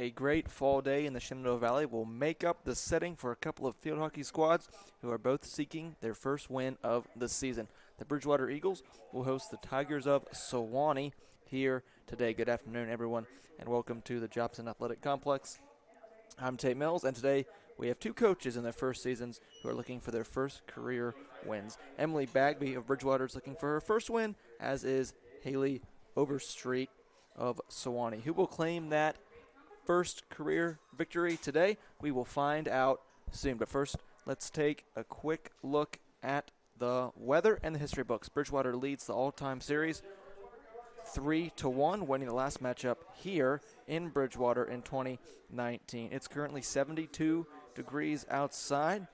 a great fall day in the Shenandoah Valley will make up the setting for a couple of field hockey squads who are both seeking their first win of the season. The Bridgewater Eagles will host the Tigers of Sewanee here today. Good afternoon, everyone, and welcome to the Jobson Athletic Complex. I'm Tate Mills, and today we have two coaches in their first seasons who are looking for their first career wins. Emily Bagby of Bridgewater is looking for her first win, as is Haley Overstreet of Sewanee. Who will claim that first career victory today? We will find out soon. But first, let's take a quick look at the weather and the history books. Bridgewater leads the all-time series 3-1, winning the last matchup here in Bridgewater in 2019. It's currently 72 degrees outside.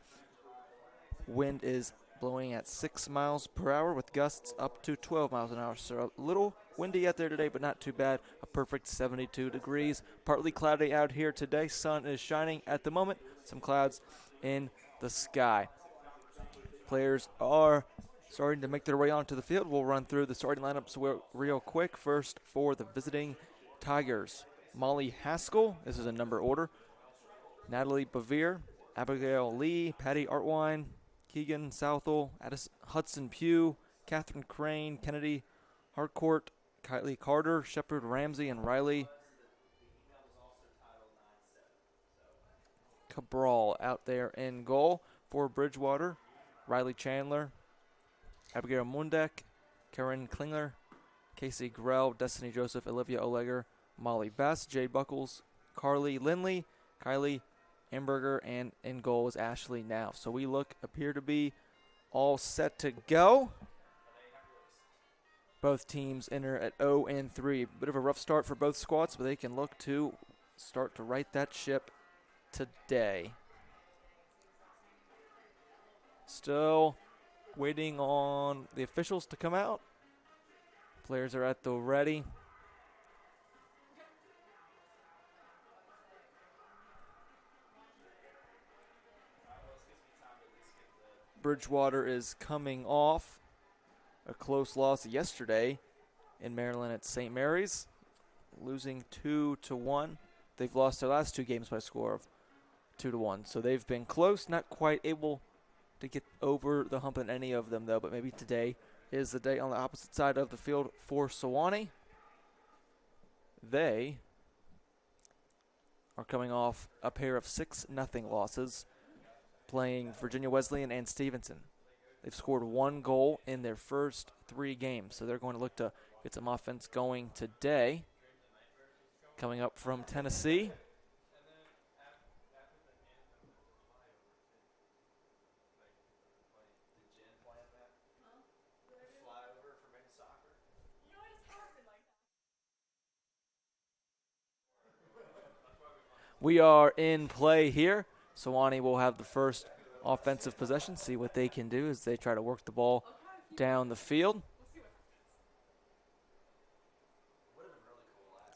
Wind is blowing at 6 miles per hour with gusts up to 12 miles an hour. So a little windy out there today, but not too bad. A perfect 72 degrees. Partly cloudy out here today. Sun is shining at the moment. Some clouds in the sky. Players are starting to make their way onto the field. We'll run through the starting lineups real quick. First, for the visiting Tigers, Molly Haskell. This is a number order. Natalie Bevere, Abigail Lee, Patty Artwine, Keegan Southall, Hudson Pugh, Catherine Crane, Kennedy Harcourt, Kylie Carter, Shepard Ramsey, and Riley Cabral out there in goal. For Bridgewater, Riley Chandler, Abigail Mundek, Karen Klingler, Casey Grell, Destiny Joseph, Olivia Oleger, Molly Best, Jade Buckles, Carly Lindley, Kylie Amberger, and in goal is Ashley Now. So we appear to be all set to go. Both teams enter at 0-3. Bit of a rough start for both squads, but they can look to start to right that ship today. Still waiting on the officials to come out. Players are at the ready. Bridgewater is coming off a close loss yesterday in Maryland at St. Mary's, losing 2-1. They've lost their last two games by a score of 2-1. So they've been close, not quite able to get over the hump in any of them, though. But maybe today is the day on the opposite side of the field for Sewanee. They are coming off a pair of 6-0 losses, playing Virginia Wesleyan and Stevenson. They've scored one goal in their first 3 games, so they're going to look to get some offense going today. Coming up from Tennessee, we are in play here. Sewanee will have the first offensive possession, see what they can do as they try to work the ball down the field.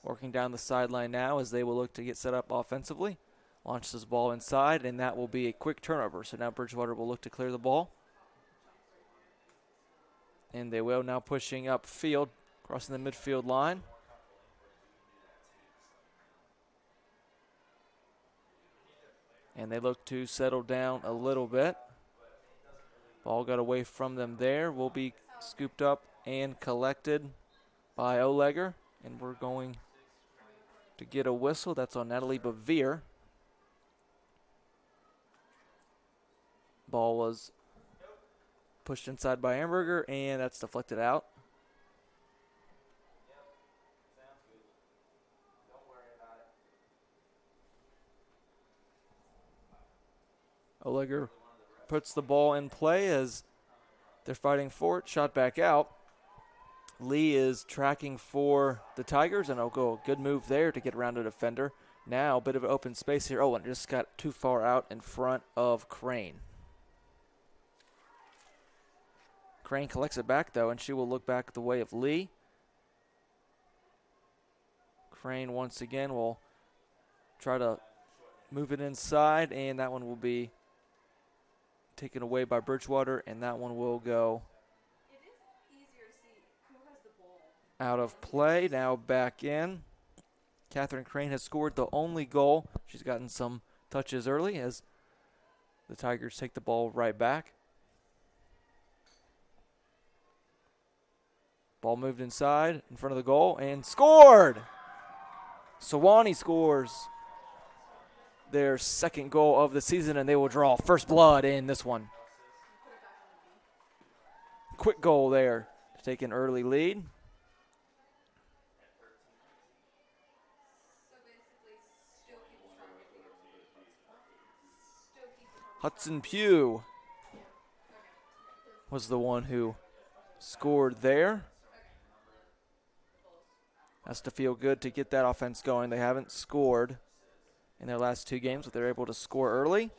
Working down the sideline now as they will look to get set up offensively. Launches this ball inside, and that will be a quick turnover. So now Bridgewater will look to clear the ball. And they will now pushing upfield, crossing the midfield line. And they look to settle down a little bit. Ball got away from them there. Will be scooped up and collected by Oleger. And we're going to get a whistle. That's on Natalie Bevere. Ball was pushed inside by Amberger, and that's deflected out. Oleger puts the ball in play as they're fighting for it. Shot back out. Lee is tracking for the Tigers, and it'll go a good move there to get around a defender. Now a bit of an open space here. Oh, and just got too far out in front of Crane. Crane collects it back, though, and she will look back the way of Lee. Crane once again will try to move it inside, and that one will be taken away by Bridgewater, and that one will go out of play. Now back in. Catherine Crane has scored the only goal. She's gotten some touches early as the Tigers take the ball right back. Ball moved inside in front of the goal and scored! Sewanee scores their second goal of the season, and they will draw first blood in this one. Quick goal there to take an early lead. Hudson Pugh was the one who scored there. Has to feel good to get that offense going. They haven't scored in their last 2 games, but they're able to score early.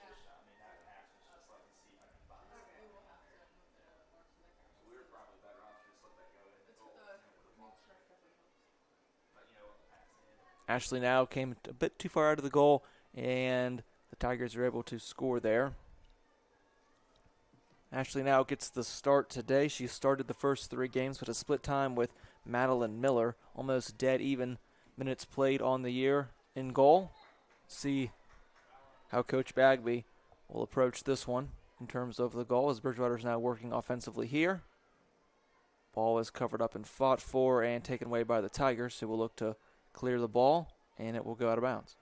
Ashley now came a bit too far out of the goal, and the Tigers are able to score there. Ashley now gets the start today. She started the first 3 games with a split time with Madeline Miller. Almost dead even minutes played on the year in goal. See how Coach Bagby will approach this one in terms of the goal as Bridgewater's now working offensively here. Ball is covered up and fought for and taken away by the Tigers, who will look to clear the ball, and it will go out of bounds.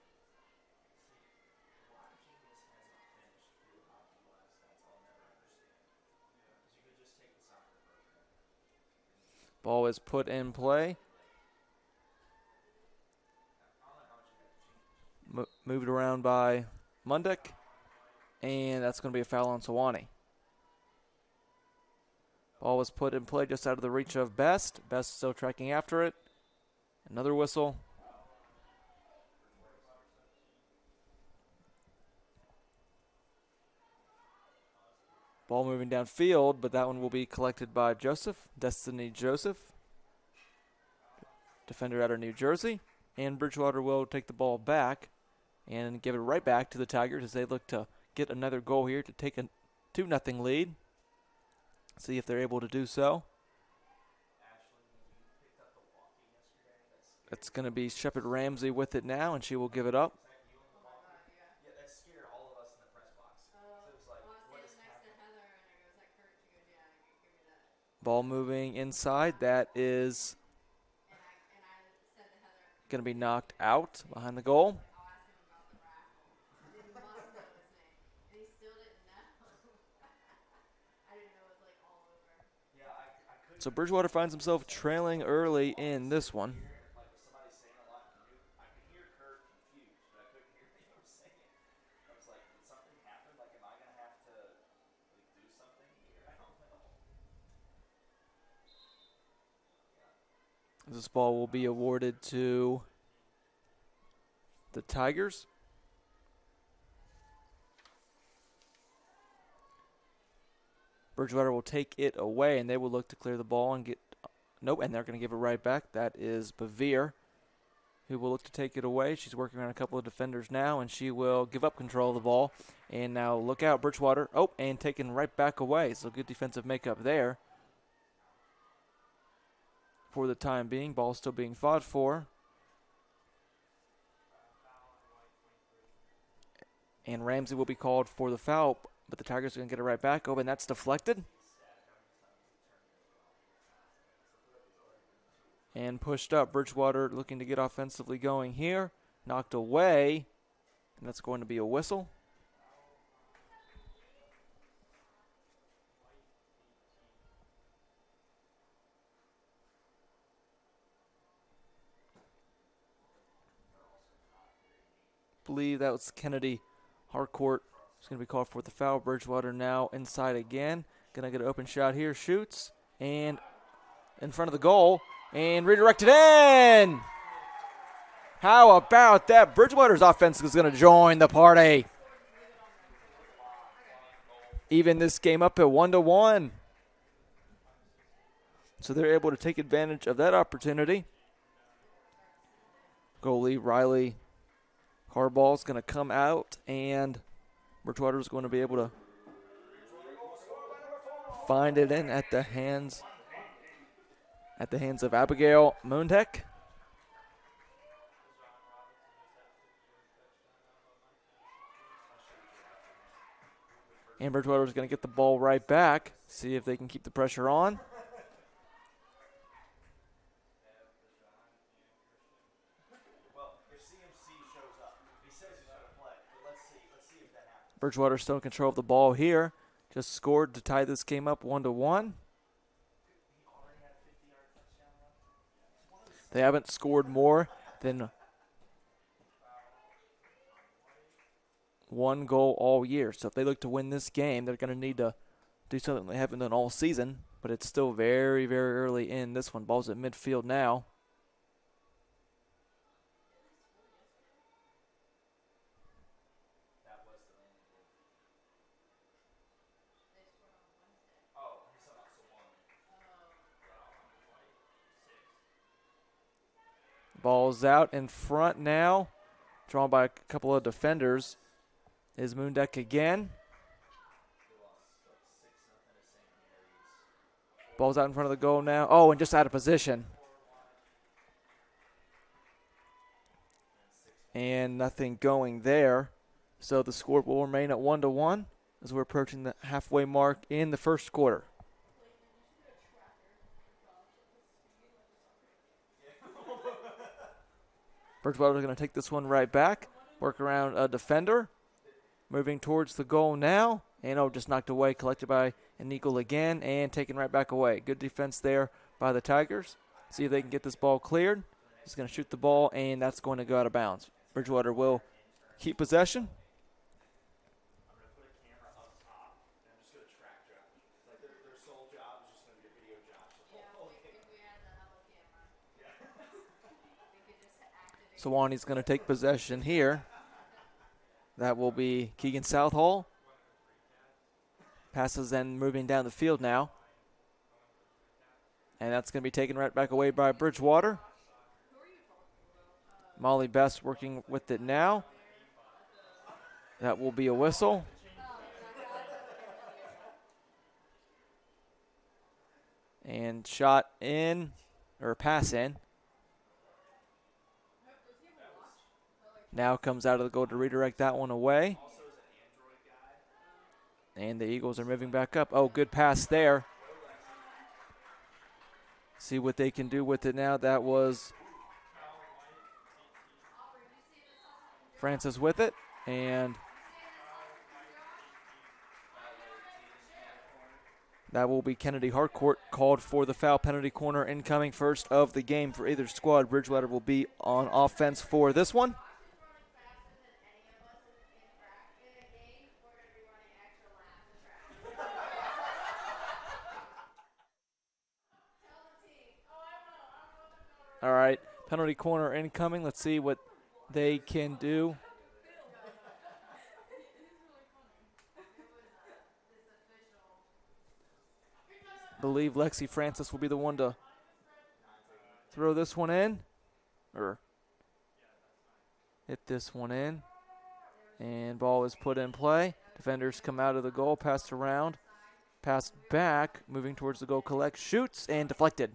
Ball is put in play. Moved around by Mundick, and that's going to be a foul on Sewanee. Ball was put in play just out of the reach of Best. Best still tracking after it. Another whistle. Ball moving downfield, but that one will be collected by Joseph, Destiny Joseph, defender out of New Jersey. And Bridgewater will take the ball back and give it right back to the Tigers as they look to get another goal here to take a 2-0 lead. See if they're able to do so. It's going to be Shepard Ramsey with it now, and she will give it up. Ball moving inside. That is going to be knocked out behind the goal. So Bridgewater finds himself trailing early in this one. This ball will be awarded to the Tigers. Bridgewater will take it away, and they will look to clear the ball and get... Nope, and they're going to give it right back. That is Bevere, who will look to take it away. She's working on a couple of defenders now, and she will give up control of the ball. And now look out, Bridgewater. Oh, and taken right back away. So good defensive makeup there. For the time being, ball still being fought for. And Ramsey will be called for the foul, but the Tigers are going to get it right back. Oh, and that's deflected. And pushed up. Bridgewater looking to get offensively going here. Knocked away. And that's going to be a whistle. Believe that was Kennedy Harcourt. It's going to be called for the foul. Bridgewater now inside again. Going to get an open shot here. Shoots. And in front of the goal. And redirected in. How about that? Bridgewater's offense is going to join the party. Even this game up at 1-1. So they're able to take advantage of that opportunity. Goalie Riley Harball is going to come out, and Bridgewater is going to be able to find it in at the hands of Abigail Moondek. And Bridgewater's going to get the ball right back, see if they can keep the pressure on. Bridgewater still in control of the ball here. Just scored to tie this game up 1-1. They haven't scored more than one goal all year. So if they look to win this game, they're going to need to do something they haven't done all season. But it's still very, very early in this one. Ball's at midfield now. Ball's out in front now. Drawn by a couple of defenders. Is Moondeck again. Ball's out in front of the goal now. Oh, and just out of position. And nothing going there. So the score will remain at 1-1 as we're approaching the halfway mark in the first quarter. Bridgewater's going to take this one right back. Work around a defender. Moving towards the goal now. And just knocked away, collected by an Eagle again, and taken right back away. Good defense there by the Tigers. See if they can get this ball cleared. He's going to shoot the ball, and that's going to go out of bounds. Bridgewater will keep possession. Sewanee's going to take possession here. That will be Keegan Southall. Passes then moving down the field now. And that's going to be taken right back away by Bridgewater. Molly Best working with it now. That will be a whistle. And shot in, or pass in. Now comes out of the goal to redirect that one away. And the Eagles are moving back up. Oh, good pass there. See what they can do with it now. That was Francis with it. And that will be Kennedy Harcourt called for the foul. Penalty corner incoming, first of the game for either squad. Bridgewater will be on offense for this one. All right, penalty corner incoming. Let's see what they can do. I believe Lexi Francis will be the one to throw this one in, or hit this one in. And ball is put in play. Defenders come out of the goal, passed around, passed back, moving towards the goal, collect, shoots, and deflected.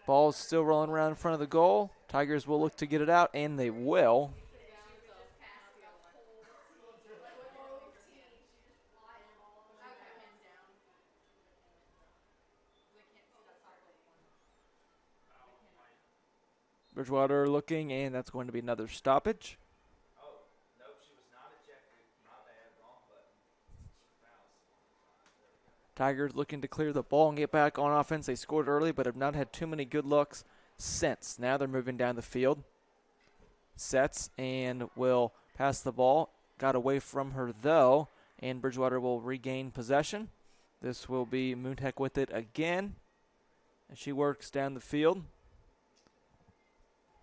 Ball's still rolling around in front of the goal. Tigers will look to get it out, and they will. Bridgewater looking, and that's going to be another stoppage. Tigers looking to clear the ball and get back on offense. They scored early, but have not had too many good looks since. Now they're moving down the field. Sets and will pass the ball. Got away from her, though, and Bridgewater will regain possession. This will be Moontek with it again. And she works down the field.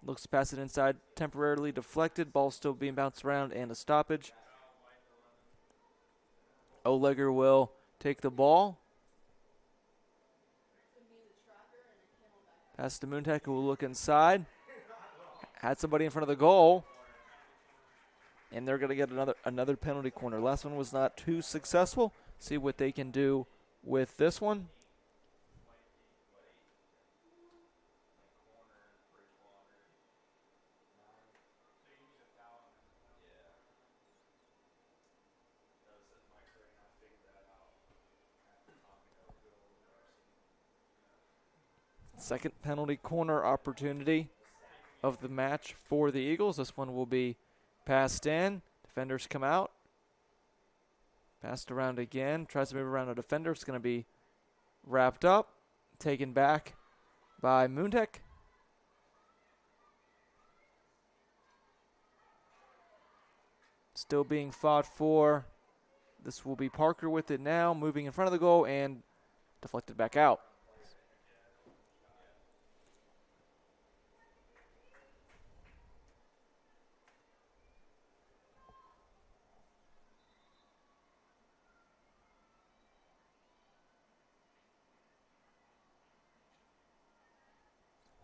Looks to pass it inside, temporarily deflected. Ball still being bounced around, and a stoppage. Olegger will take the ball. Pass to Moontek, who will look inside. Had somebody in front of the goal. And they're going to get another penalty corner. Last one was not too successful. See what they can do with this one. Second penalty corner opportunity of the match for the Eagles. This one will be passed in. Defenders come out. Passed around again. Tries to move around a defender. It's going to be wrapped up. Taken back by Moontek. Still being fought for. This will be Parker with it now. Moving in front of the goal and deflected back out.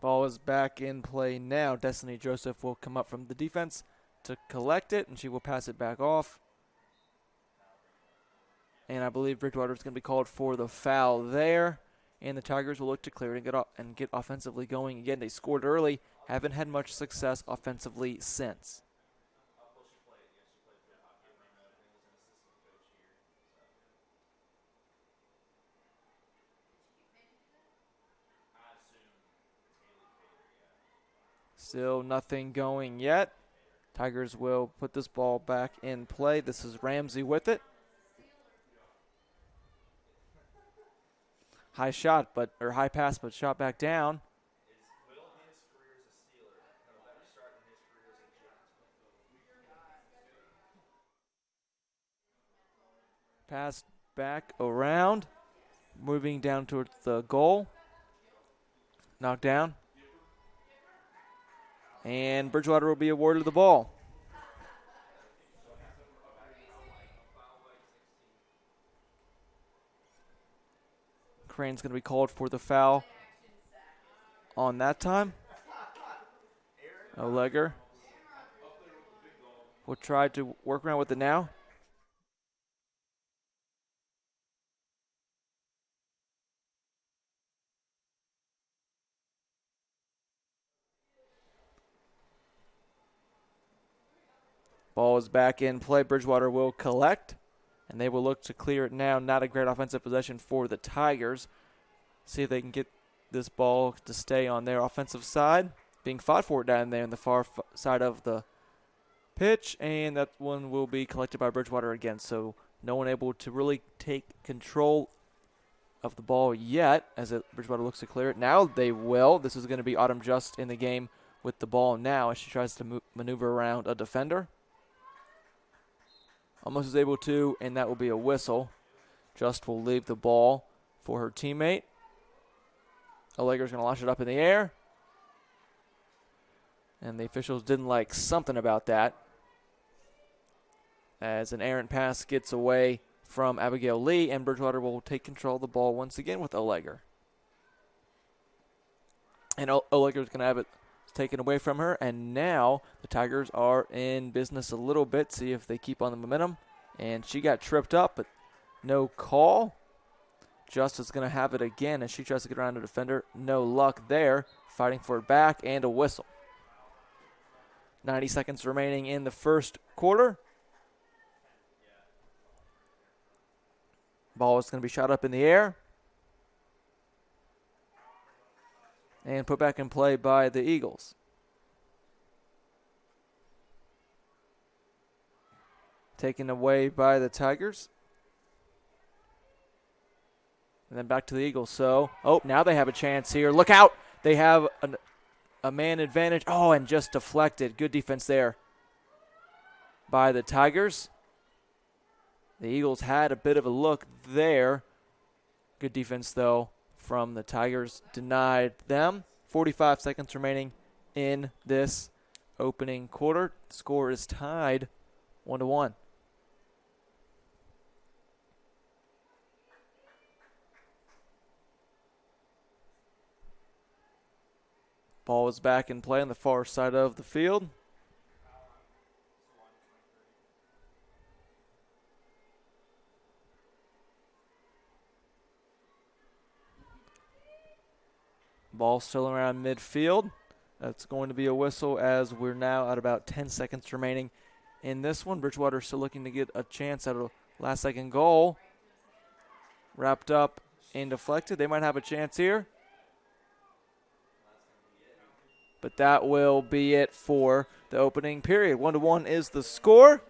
Ball is back in play now. Destiny Joseph will come up from the defense to collect it, and she will pass it back off. And I believe Bridgewater is going to be called for the foul there. And the Tigers will look to clear it and get offensively going again. They scored early, haven't had much success offensively since. Still nothing going yet. Tigers will put this ball back in play. This is Ramsey with it. High pass, but shot back down. Pass back around. Moving down towards the goal. Knocked down. And Bridgewater will be awarded the ball. Crane's going to be called for the foul on that time. O'Legger will try to work around with it now. Ball is back in play. Bridgewater will collect, and they will look to clear it now. Not a great offensive possession for the Tigers. See if they can get this ball to stay on their offensive side. Being fought for it down there on the far side of the pitch, and that one will be collected by Bridgewater again. So no one able to really take control of the ball yet as Bridgewater looks to clear it. Now they will. This is going to be Autumn Just in the game with the ball now as she tries to maneuver around a defender. Almost is able to, and that will be a whistle. Just will leave the ball for her teammate. O'Legger's going to launch it up in the air. And the officials didn't like something about that, as an errant pass gets away from Abigail Lee, and Bridgewater will take control of the ball once again with O'Legger. And O'Legger's going to have it taken away from her, and now the Tigers are in business a little bit, see if they keep on the momentum. And she got tripped up, but no call. Just is going to have it again as she tries to get around the defender. No luck there. Fighting for it back, and a whistle. 90 seconds remaining in the first quarter. Ball is going to be shot up in the air. And put back in play by the Eagles. Taken away by the Tigers. And then back to the Eagles. So, now they have a chance here. Look out. They have a man advantage. Oh, and just deflected. Good defense there by the Tigers. The Eagles had a bit of a look there. Good defense, though, from the Tigers. Denied them. 45 seconds remaining in this opening quarter. The score is tied 1-1. Ball is back in play on the far side of the field. Ball still around midfield. That's going to be a whistle as we're now at about 10 seconds remaining in this one. Bridgewater still looking to get a chance at a last-second goal. Wrapped up and deflected. They might have a chance here. But that will be it for the opening period. 1-1 is the score.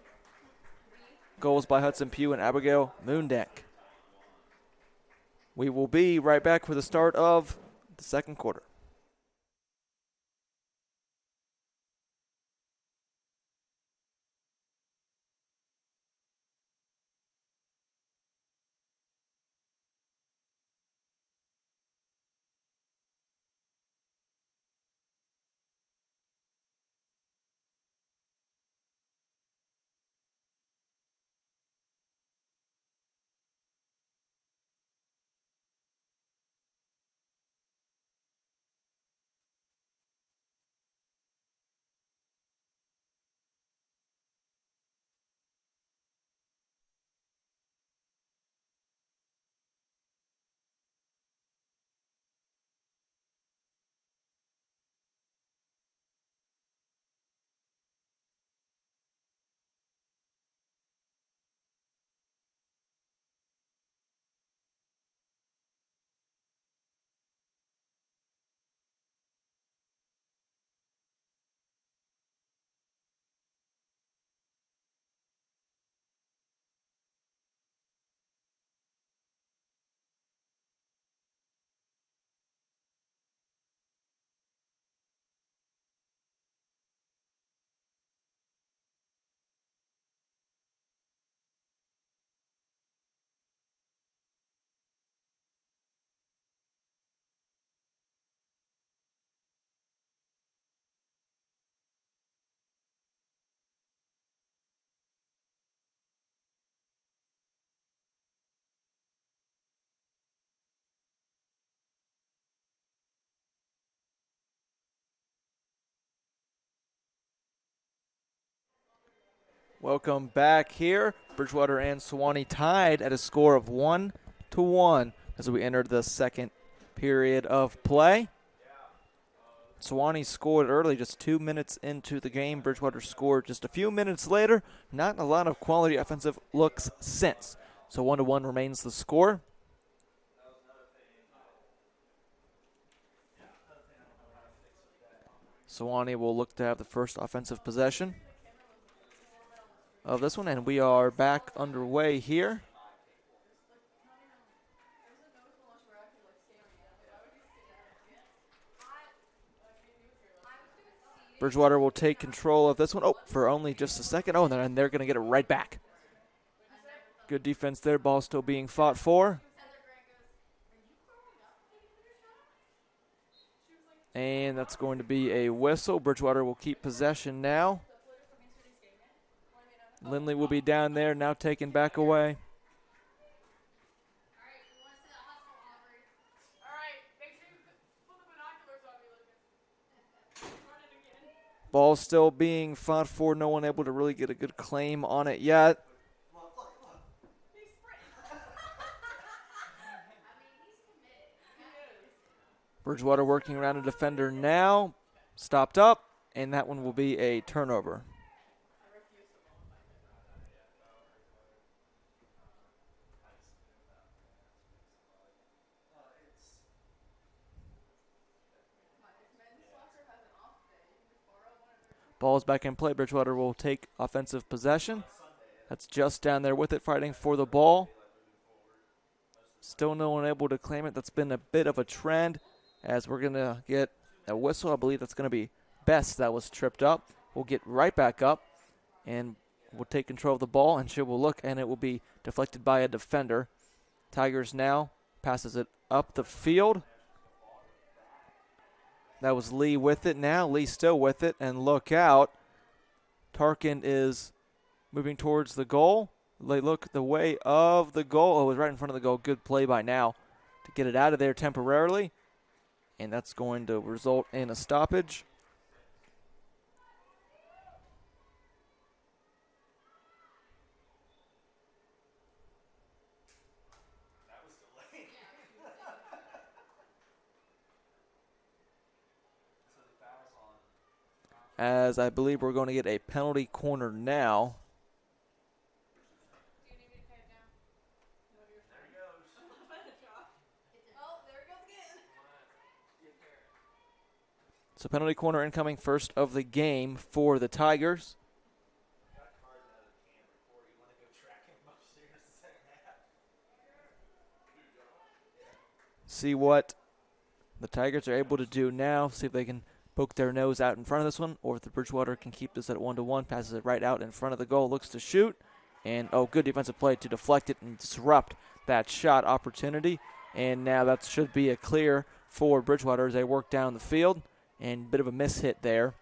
Goals by Hudson Pugh and Abigail Moondeck. We will be right back for the start of the second quarter. Welcome back here. Bridgewater and Sewanee tied at a score of 1-1 as we enter the second period of play. Sewanee scored early, just 2 minutes into the game. Bridgewater scored just a few minutes later. Not a lot of quality offensive looks since. So 1-1 remains the score. Sewanee will look to have the first offensive possession of this one, and we are back underway here. Bridgewater will take control of this one. Oh, for only just a second. Oh, and they're going to get it right back. Good defense there. Ball still being fought for. And that's going to be a whistle. Bridgewater will keep possession now. Lindley will be down there, now taken back away. Ball still being fought for. No one able to really get a good claim on it yet. Bridgewater working around a defender now. Stopped up, and that one will be a turnover. Ball's back in play. Bridgewater will take offensive possession. That's just down there with it, fighting for the ball. Still no one able to claim it. That's been a bit of a trend as we're going to get a whistle. I believe that's going to be Best that was tripped up. We'll get right back up and we'll take control of the ball, and she will look, and it will be deflected by a defender. Tigers now passes it up the field. That was Lee with it now. Lee still with it, and look out. Tarkin is moving towards the goal. They look the way of the goal. Oh, it was right in front of the goal. Good play by now to get it out of there temporarily, and that's going to result in a stoppage. As I believe we're going to get a penalty corner now. So penalty corner incoming, first of the game for the Tigers. See what the Tigers are able to do now. See if they can poke their nose out in front of this one, or if the Bridgewater can keep this at 1-1. Passes it right out in front of the goal. Looks to shoot. And, good defensive play to deflect it and disrupt that shot opportunity. And now that should be a clear for Bridgewater as they work down the field. And a bit of a miss hit there.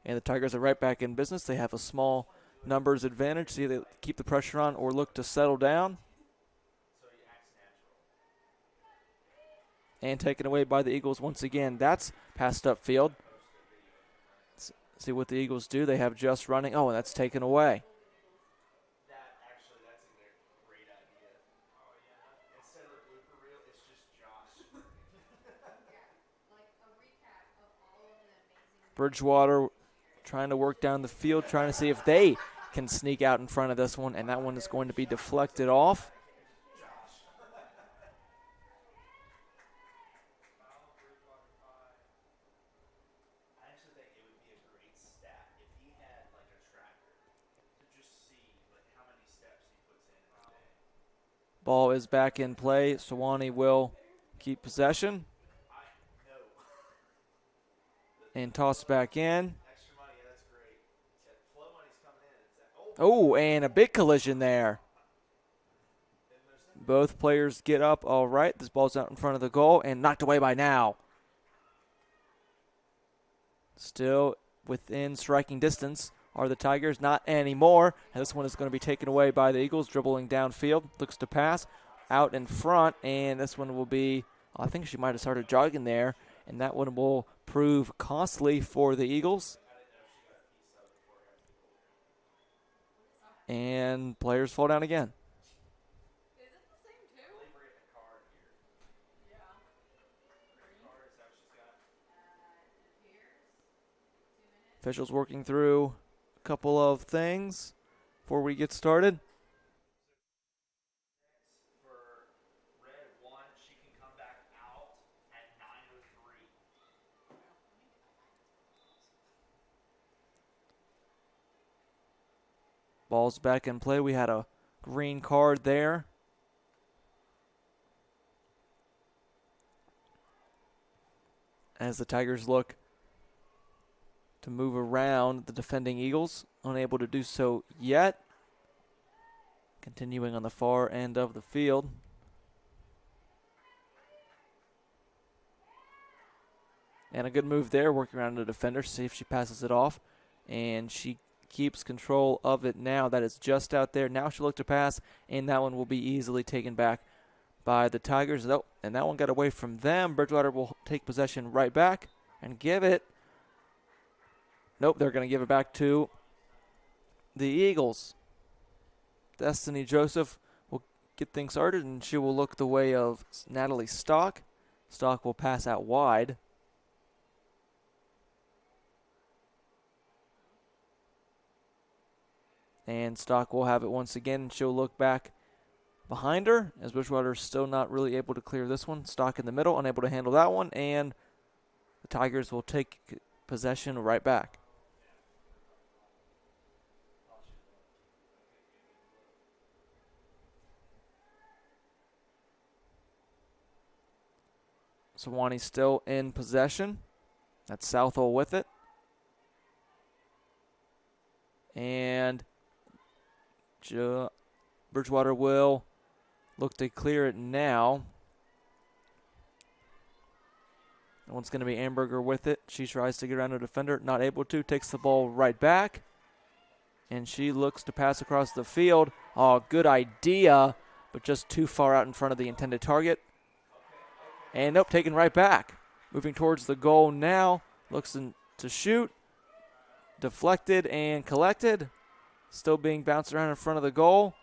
And the Tigers are right back in business. They have a small numbers advantage. See if they keep the pressure on or look to settle down. And taken away by the Eagles once again. That's passed upfield. See what the Eagles do. They have just running. Oh, and that's taken away. That's a great idea. Oh, yeah. Instead of the blooper reel, it's just Josh. Like a recap of all of the amazing. Bridgewater trying to work down the field, trying to see if they can sneak out in front of this one, and that one is going to be deflected off. Ball is back in play. Sewanee will keep possession. And toss back in. Oh, and a big collision there. Both players get up all right. This ball's out in front of the goal and knocked away by now. Still within striking distance are the Tigers, not anymore. And this one is going to be taken away by the Eagles, dribbling downfield. Looks to pass out in front, and this one will be, I think she might have started jogging there, and that one will prove costly for the Eagles. And players fall down again. Is it the same too? Yeah. Officials working through a couple of things before we get started. For red 1, she can come back out at 9:03. Ball's back in play. We had a green card there. As the Tigers look to move around the defending Eagles, unable to do so yet. Continuing on the far end of the field. And a good move there, working around the defender, see if she passes it off. And she keeps control of it now. That is just out there. Now she'll look to pass, and that one will be easily taken back by the Tigers. Nope, and that one got away from them. Bridgewater will take possession right back and give it. Nope, they're going to give it back to the Eagles. Destiny Joseph will get things started, and she will look the way of Natalie Stock. Stock will pass out wide. And Stock will have it once again, and she'll look back behind her as Bridgewater is still not really able to clear this one. Stock in the middle, unable to handle that one, and the Tigers will take possession right back. Sewanee still in possession. That's Southall with it. And Bridgewater will look to clear it now. That one's going to be Amberger with it. She tries to get around a defender, not able to. Takes the ball right back. And she looks to pass across the field. Oh, good idea, but just too far out in front of the intended target. And nope, taken right back. Moving towards the goal now. Looks to shoot. Deflected and collected. Still being bounced around in front of the goal.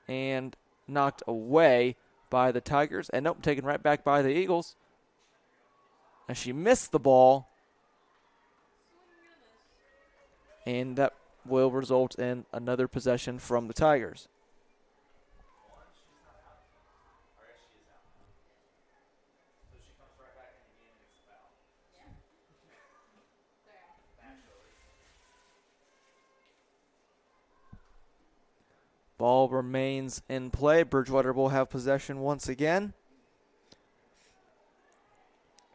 And knocked away by the Tigers. And nope, taken right back by the Eagles. And she missed the ball. And that will result in another possession from the Tigers. Ball remains in play. Bridgewater will have possession once again.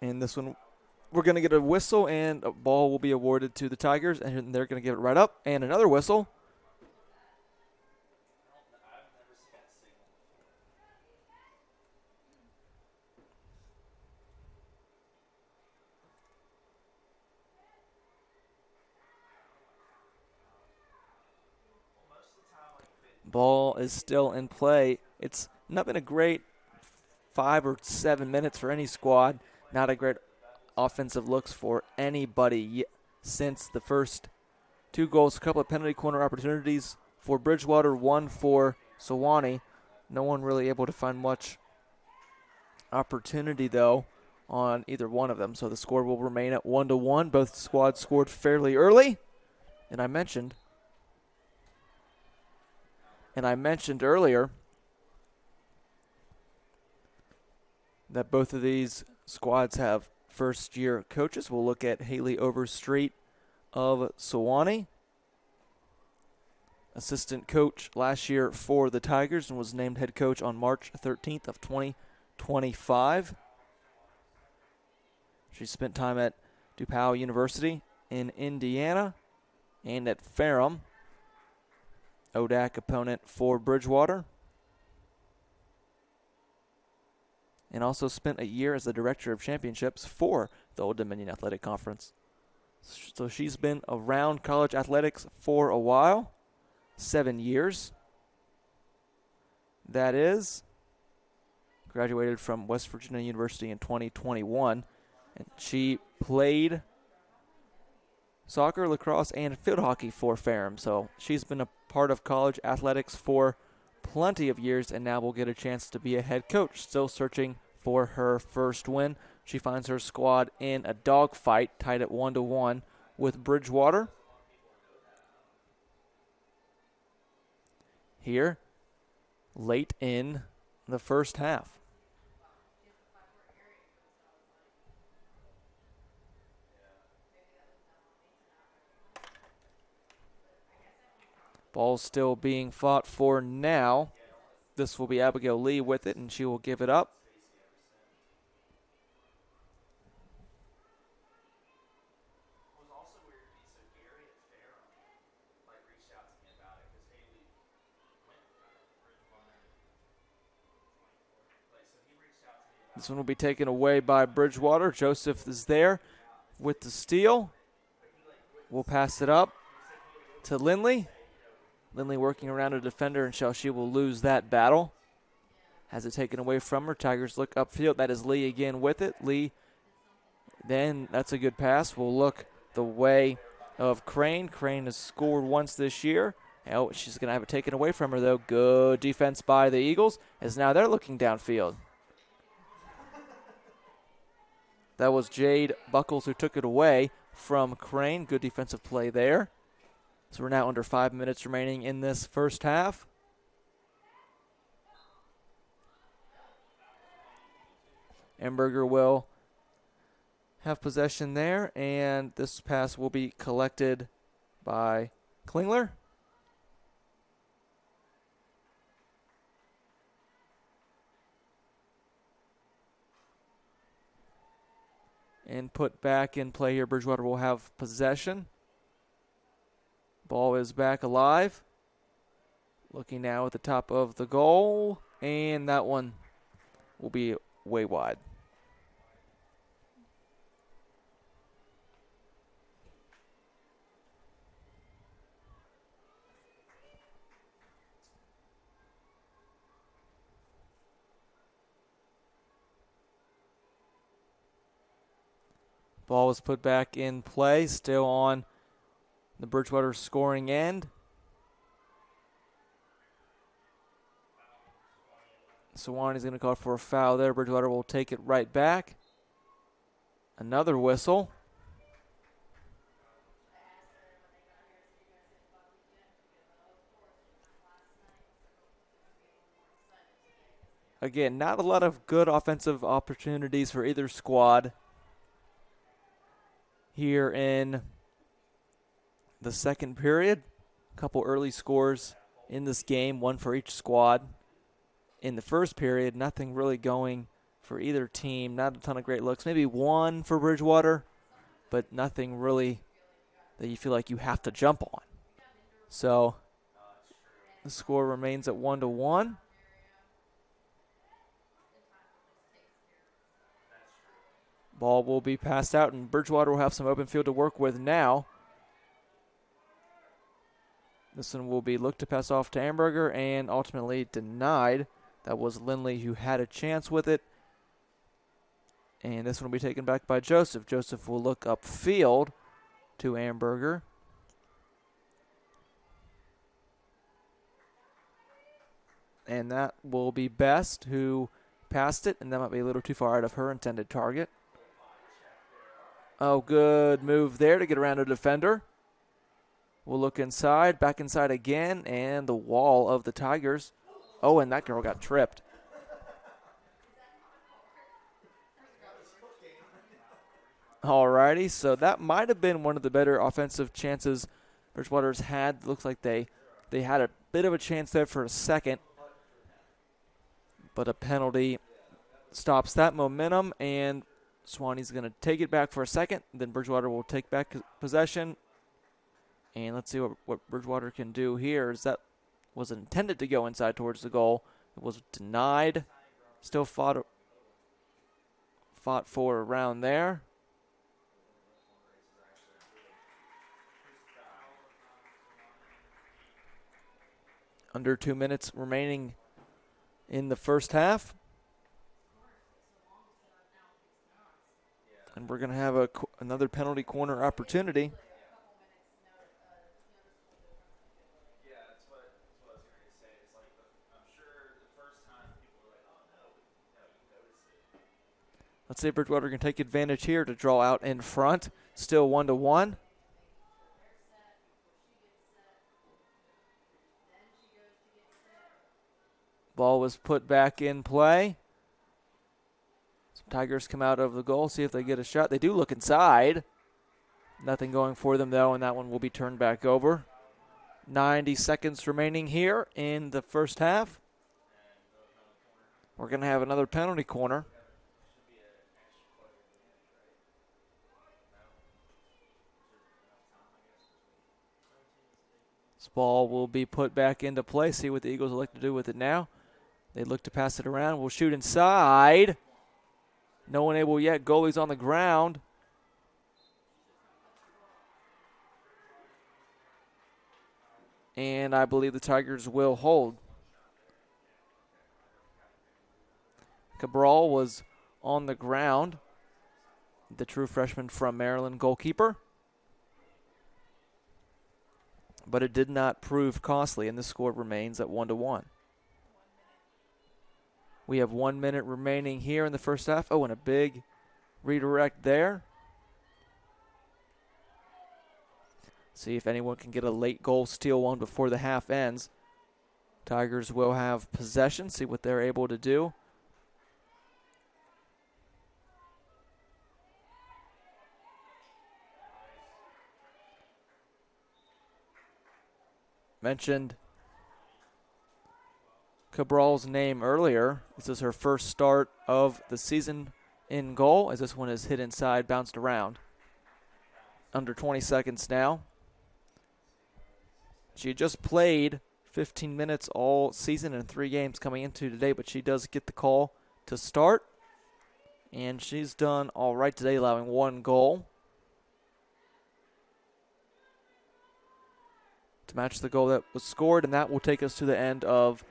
And this one, we're going to get a whistle, and a ball will be awarded to the Tigers, and they're going to give it right up. And another whistle. Ball is still in play. It's not been a great 5 or 7 minutes for any squad. Not a great offensive looks for anybody since the first 2 goals. A couple of penalty corner opportunities for Bridgewater, 1 for Sewanee. No one really able to find much opportunity, though, on either one of them. So the score will remain at 1-1. Both squads scored fairly early. And I mentioned earlier that both of these squads have first-year coaches. We'll look at Haley Overstreet of Sewanee, assistant coach last year for the Tigers, and was named head coach on March 13th of 2025. She spent time at DePauw University in Indiana and at Ferrum, ODAC opponent for Bridgewater, and also spent a year as the director of championships for the Old Dominion Athletic Conference. So she's been around college athletics for a while, 7 years. That is, graduated from West Virginia University in 2021, and she played soccer, lacrosse, and field hockey for Ferrum. So she's been a part of college athletics for plenty of years, and now will get a chance to be a head coach. Still searching for her first win. She finds her squad in a dogfight, tied at 1-1 with Bridgewater. Here, late in the first half. Ball still being fought for now. This will be Abigail Lee with it, and she will give it up. This one will be taken away by Bridgewater. Joseph is there with the steal. We'll pass it up to Lindley. Lindley working around a defender, and she will lose that battle. Has it taken away from her. Tigers look upfield. That is Lee again with it. Lee, then that's a good pass. Will look the way of Crane. Crane has scored once this year. Oh, she's going to have it taken away from her, though. Good defense by the Eagles, as now they're looking downfield. That was Jade Buckles who took it away from Crane. Good defensive play there. So we're now under 5 minutes remaining in this first half. Emberger will have possession there, and this pass will be collected by Klingler. And put back in play here. Bridgewater will have possession. Ball is back alive. Looking now at the top of the goal, and that one will be way wide. Ball was put back in play, still on the Bridgewater scoring end. Sewanee is going to call for a foul there. Bridgewater will take it right back. Another whistle. Again, not a lot of good offensive opportunities for either squad here in the second period. A couple early scores in this game, one for each squad. In the first period, nothing really going for either team. Not a ton of great looks. Maybe one for Bridgewater, but nothing really that you feel like you have to jump on. So the score remains at 1-1. Ball will be passed out, and Bridgewater will have some open field to work with now. This one will be looked to pass off to Amberger and ultimately denied. That was Lindley who had a chance with it. And this one will be taken back by Joseph. Joseph will look upfield to Amberger. And that will be Best who passed it, and that might be a little too far out of her intended target. Oh, good move there to get around a defender. We'll look inside, back inside again, and the wall of the Tigers. Oh, and that girl got tripped. Alrighty, so that might have been one of the better offensive chances Bridgewater's had. Looks like they had a bit of a chance there for a second, but a penalty stops that momentum, and Sewanee's going to take it back for a second. Then Bridgewater will take back possession. And let's see what Bridgewater can do here. Is that was intended to go inside towards the goal. It was denied. Still fought for around there. Under 2 minutes remaining in the first half. And we're going to have another penalty corner opportunity. Let's see if Bridgewater can take advantage here to draw out in front. Still 1-1. Ball was put back in play. Some Tigers come out of the goal, see if they get a shot. They do look inside. Nothing going for them, though, and that one will be turned back over. 90 seconds remaining here in the first half. We're going to have another penalty corner. This ball will be put back into play. See what the Eagles elect to do with it now. They look to pass it around. We'll shoot inside. No one able yet. Goalie's on the ground. And I believe the Tigers will hold. Cabral was on the ground. The true freshman from Maryland goalkeeper. But it did not prove costly, and the score remains at 1-1. We have 1 minute remaining here in the first half. Oh, and a big redirect there. See if anyone can get a late goal steal one before the half ends. Tigers will have possession, see what they're able to do. Mentioned Cabral's name earlier. This is her first start of the season in goal, as this one is hit inside, bounced around. Under 20 seconds now. She just played 15 minutes all season in 3 games coming into today, but she does get the call to start. And she's done all right today, allowing 1 goal to match the goal that was scored, and that will take us to the end of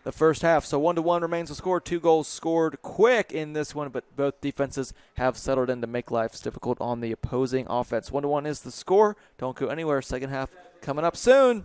the first half. So 1-1 remains the score. 2 goals scored quick in this one, but both defenses have settled in to make life difficult on the opposing offense. 1-1 is the score. Don't go anywhere. Second half coming up soon.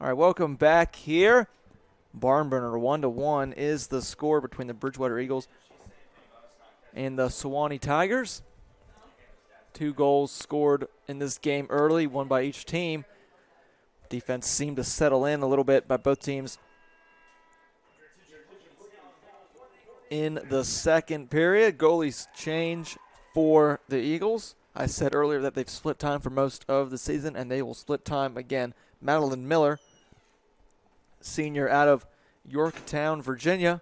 All right, welcome back here. Barn burner 1-1 is the score between the Bridgewater Eagles and the Sewanee Tigers. 2 goals scored in this game early, one by each team. Defense seemed to settle in a little bit by both teams in the second period. Goalies change for the Eagles. I said earlier that they've split time for most of the season, and they will split time again. Madeline Miller, senior out of Yorktown, Virginia,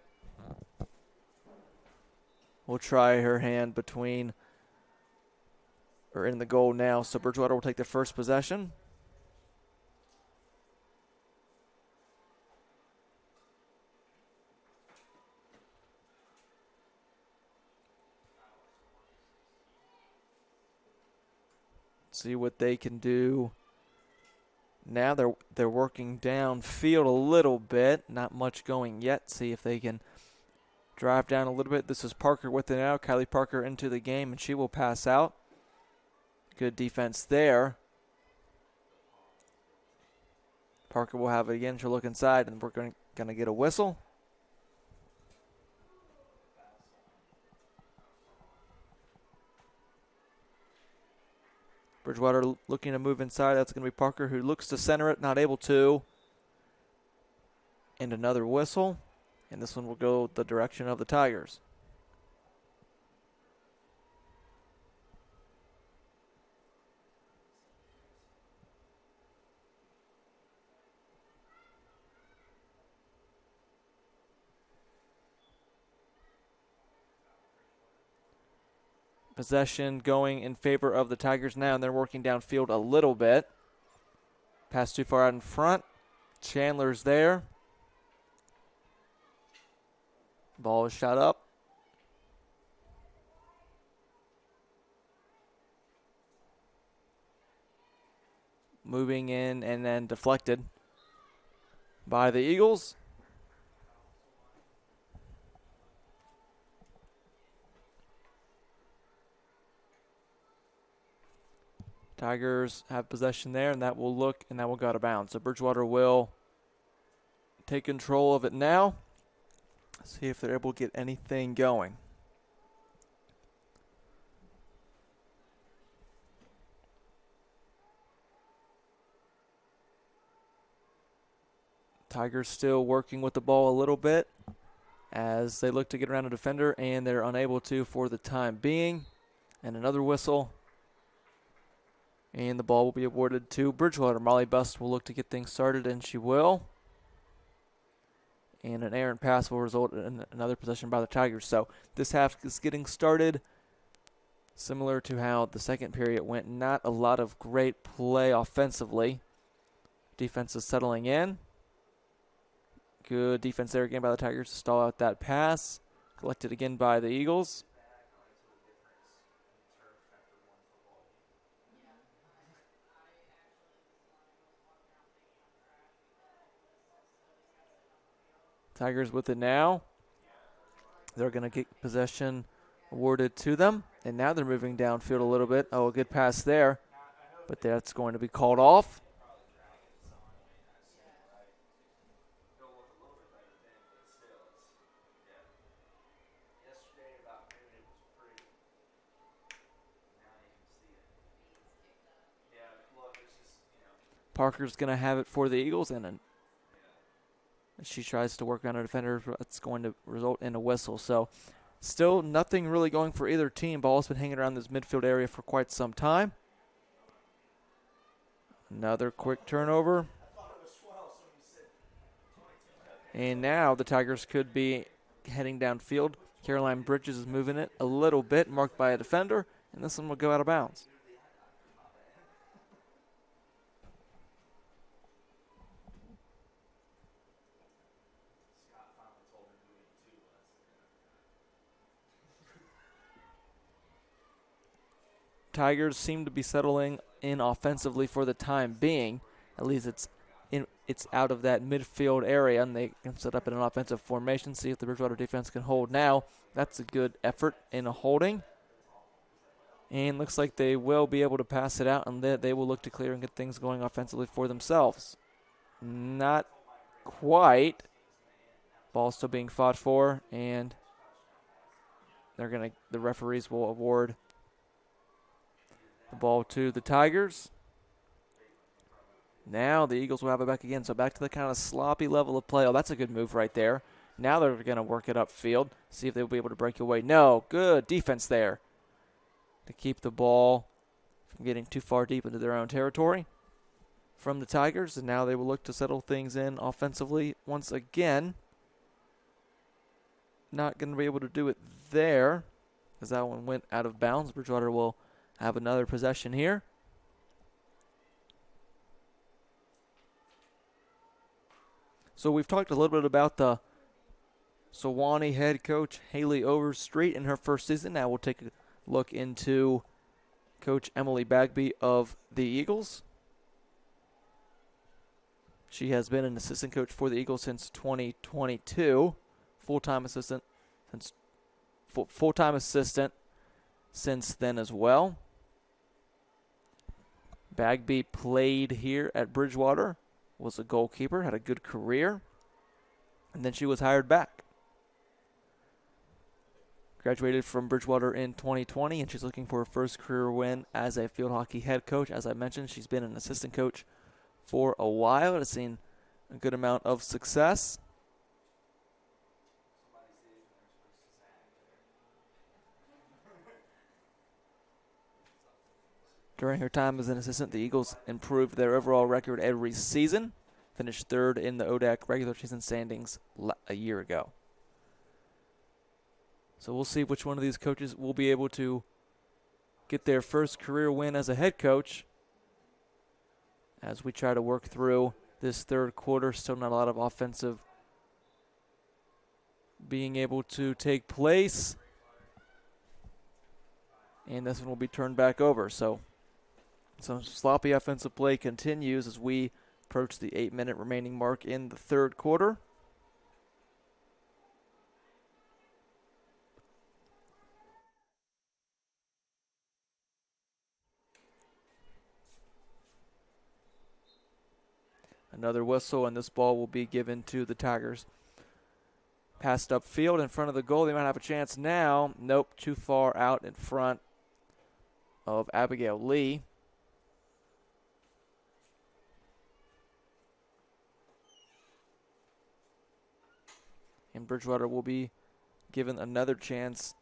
will try her hand between or in the goal now. So Bridgewater will take the first possession. See what they can do. Now they're working downfield a little bit. Not much going yet. See if they can drive down a little bit. This is Parker with it now. Kylie Parker into the game, and she will pass out. Good defense there. Parker will have it again. She'll look inside, and we're going to get a whistle. Bridgewater looking to move inside. That's going to be Parker, who looks to center it, not able to. And another whistle. And this one will go the direction of the Tigers. Possession going in favor of the Tigers now, and they're working downfield a little bit. Pass too far out in front. Chandler's there. Ball is shot up. Moving in and then deflected by the Eagles. Tigers have possession there, and that will go out of bounds. So Bridgewater will take control of it now. See if they're able to get anything going. Tigers still working with the ball a little bit as they look to get around a defender, and they're unable to for the time being. And another whistle. And the ball will be awarded to Bridgewater. Molly Bust will look to get things started, and she will. And an errant pass will result in another possession by the Tigers. So this half is getting started similar to how the second period went. Not a lot of great play offensively. Defense is settling in. Good defense there again by the Tigers to stall out that pass. Collected again by the Eagles. Tigers with it now. They're going to get possession awarded to them. And now they're moving downfield a little bit. Oh, a good pass there. But that's going to be called off. Parker's going to have it for the Eagles, and she tries to work on a defender. That's going to result in a whistle. So still nothing really going for either team. Ball's been hanging around this midfield area for quite some time. Another quick turnover. And now the Tigers could be heading downfield. Caroline Bridges is moving it a little bit, marked by a defender, and this one will go out of bounds. Tigers seem to be settling in offensively for the time being. At least it's out of that midfield area, and they can set up in an offensive formation, see if the Bridgewater defense can hold now. That's a good effort in a holding. And looks like they will be able to pass it out, and they will look to clear and get things going offensively for themselves. Not quite. Ball still being fought for, and the referees will award the ball to the Tigers. Now the Eagles will have it back again. So back to the kind of sloppy level of play. Oh, that's a good move right there. Now they're going to work it upfield, see if they'll be able to break away. No, good defense there to keep the ball from getting too far deep into their own territory from the Tigers. And now they will look to settle things in offensively once again. Not going to be able to do it there because that one went out of bounds. Bridgewater will have another possession here. So we've talked a little bit about the Sewanee head coach Haley Overstreet in her first season. Now we'll take a look into Coach Emily Bagby of the Eagles. She has been an assistant coach for the Eagles since 2022. Full-time assistant since then as well. Bagby played here at Bridgewater, was a goalkeeper, had a good career, and then she was hired back. Graduated from Bridgewater in 2020, and she's looking for her first career win as a field hockey head coach. As I mentioned, she's been an assistant coach for a while and has seen a good amount of success. During her time as an assistant, the Eagles improved their overall record every season, finished third in the ODAC regular season standings a year ago. So we'll see which one of these coaches will be able to get their first career win as a head coach as we try to work through this third quarter. Still not a lot of offensive being able to take place. And this one will be turned back over. So some sloppy offensive play continues as we approach the 8-minute remaining mark in the third quarter. Another whistle, and this ball will be given to the Tigers. Passed upfield in front of the goal. They might have a chance now. Nope, too far out in front of Abigail Lee. And Bridgewater will be given another chance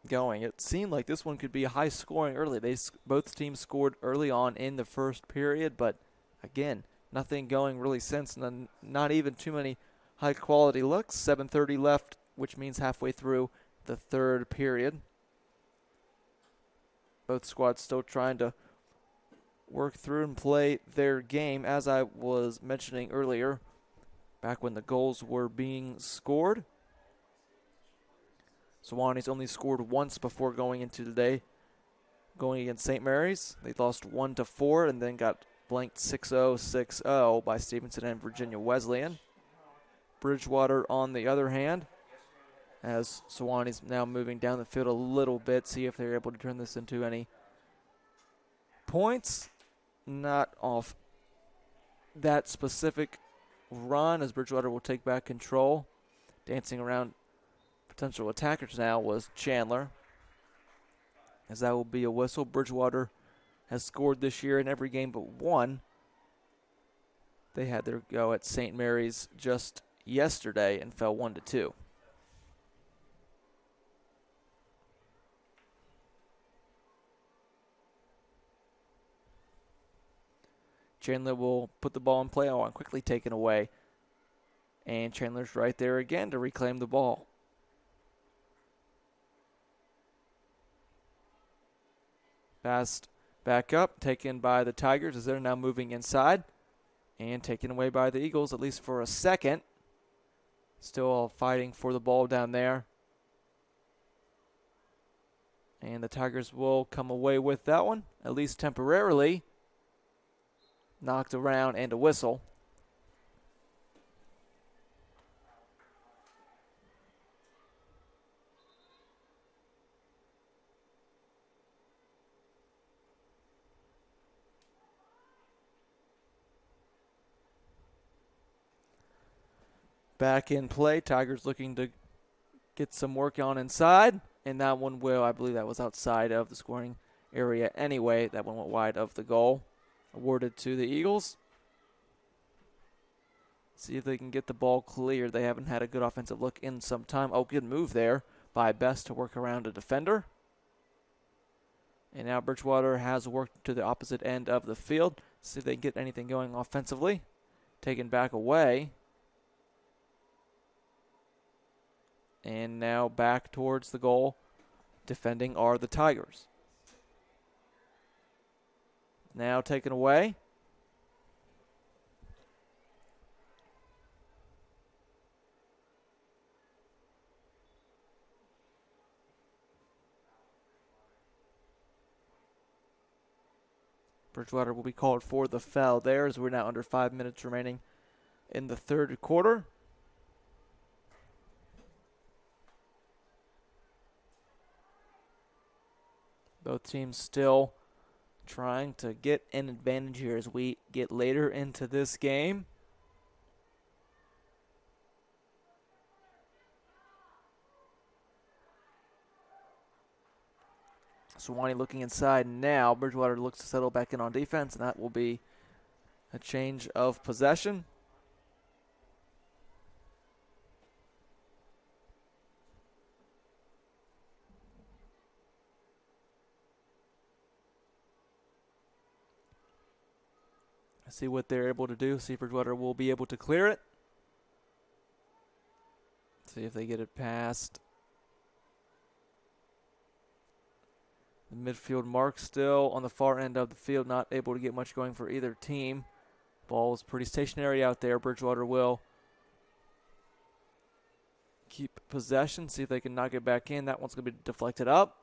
going. It seemed like this one could be high scoring early. Both teams scored early on in the first period, but again, nothing going really since. Not even too many high quality looks. 7:30 left, which means halfway through the third period. Both squads still trying to work through and play their game. As I was mentioning earlier, back when the goals were being scored, Sewanee's only scored once before going into today, going against St. Mary's. They lost 1-4 and then got blanked 6-0, 6-0 by Stevenson and Virginia Wesleyan. Bridgewater, on the other hand, as Sewanee's now moving down the field a little bit, see if they're able to turn this into any points. Not off that specific run as Bridgewater will take back control. Dancing around potential attackers now was Chandler, as that will be a whistle. Bridgewater has scored this year in every game but one. They had their go at St. Mary's just yesterday and fell 1-2. Chandler will put the ball in play. Oh, and quickly taken away. And Chandler's right there again to reclaim the ball. Passed back up, taken by the Tigers as they're now moving inside. And taken away by the Eagles, at least for a second. Still fighting for the ball down there. And the Tigers will come away with that one, at least temporarily. Knocked around and a whistle. back in play. Tigers looking to get some work on inside. And that one will, I believe that was outside of the scoring area anyway. That one went wide of the goal. Awarded to the Eagles. See if they can get the ball clear. They haven't had a good offensive look in some time. Oh, good move there by Best to work around a defender. And now Bridgewater has worked to the opposite end of the field. See if they can get anything going offensively. Taken back away. And now back towards the goal. Defending are the Tigers. Now taken away. Bridgewater will be called for the foul there as we're now under 5 minutes remaining in the third quarter. Both teams still trying to get an advantage here as we get later into this game. Sewanee looking inside now. Bridgewater looks to settle back in on defense, and that will be a change of possession. See what they're able to do. See if Bridgewater will be able to clear it. See if they get it past the midfield mark. Still on the far end of the field, not able to get much going for either team. Ball is pretty stationary out there. Bridgewater will keep possession. See if they can knock it back in. That one's going to be deflected up.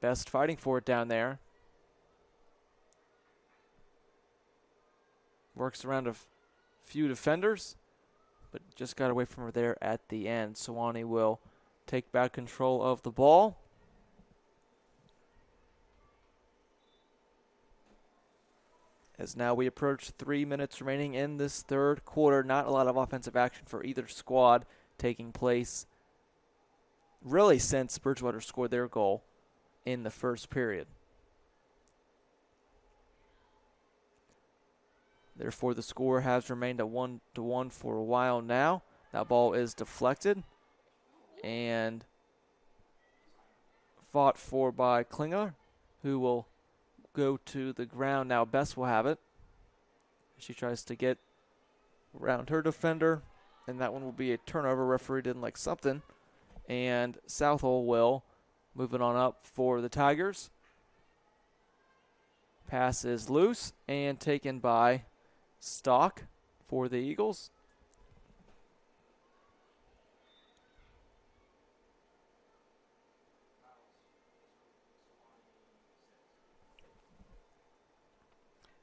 Best fighting for it down there. Works around a few defenders, but just got away from her there at the end. Sewanee will take back control of the ball. As now we approach 3 minutes remaining in this third quarter. Not a lot of offensive action for either squad taking place really since Bridgewater scored their goal in the first period. Therefore, the score has remained at 1-1 for a while now. That ball is deflected and fought for by Klinger, who will go to the ground. Now Best will have it. She tries to get around her defender, and that one will be a turnover. Referee didn't like something. And Southall will move it on up for the Tigers. Pass is loose and taken by Stock for the Eagles.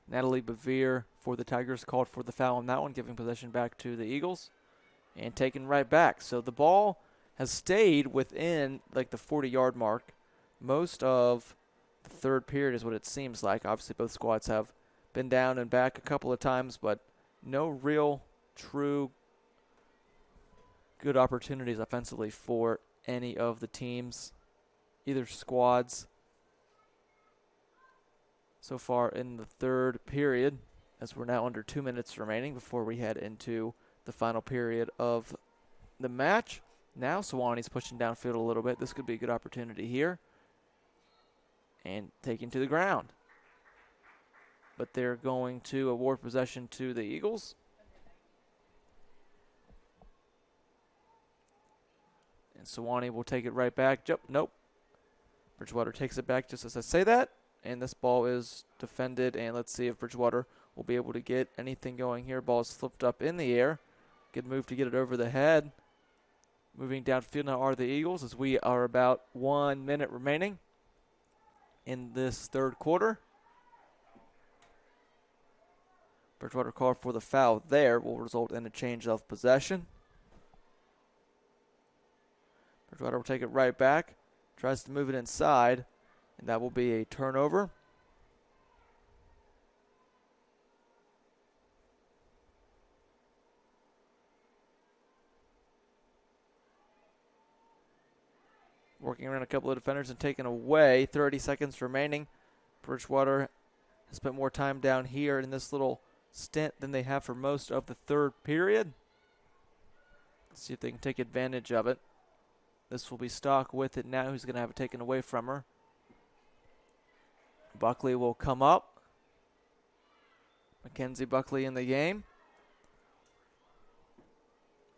Natalie Bevere for the Tigers called for the foul on that one, giving possession back to the Eagles and taken right back. So the ball has stayed within like the 40-yard mark most of the third period is what it seems like. Obviously both squads have been down and back a couple of times, but no real true good opportunities offensively for any of the teams, either squads, so far in the third period, as we're now under 2 minutes remaining before we head into the final period of the match. Now Sewanee's pushing downfield a little bit. This could be a good opportunity here. And taken to the ground. But they're going to award possession to the Eagles. And Sewanee will take it right back. Nope. Bridgewater takes it back just as I say that. And this ball is defended. And let's see if Bridgewater will be able to get anything going here. Ball is flipped up in the air. Good move to get it over the head. Moving downfield now are the Eagles as we are about 1 minute remaining in this third quarter. Bridgewater called for the foul there will result in a change of possession. Bridgewater will take it right back. Tries to move it inside, and that will be a turnover. working around a couple of defenders and taken away. 30 seconds remaining. Bridgewater has spent more time down here in this little stint than they have for most of the third period. Let's see if they can take advantage of it. This will be Stock with it now, who's going to have it taken away from her. Buckley will come up. Mackenzie Buckley in the game.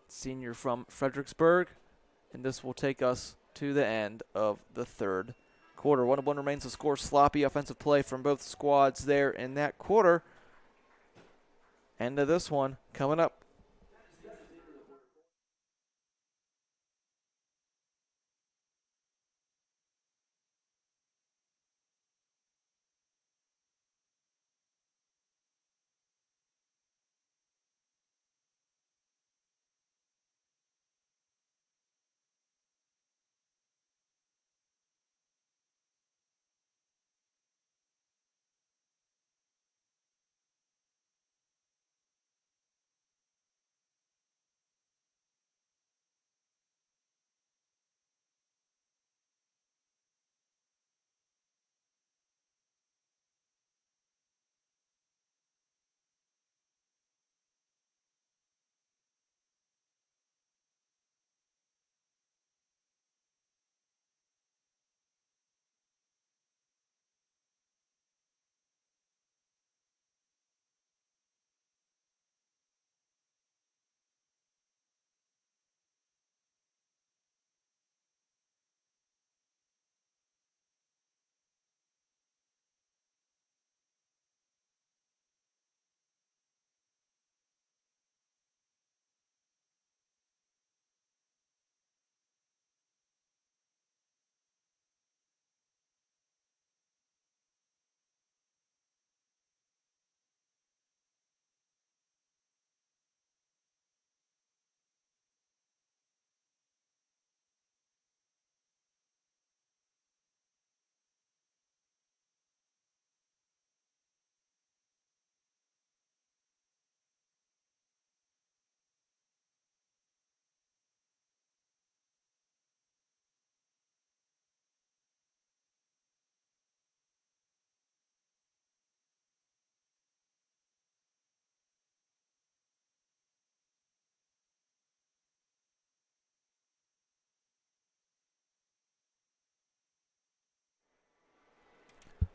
Senior from Fredericksburg. And this will take us to the end of the third quarter. 1-1 remains the score. Sloppy offensive play from both squads there in that quarter. End of this one coming up.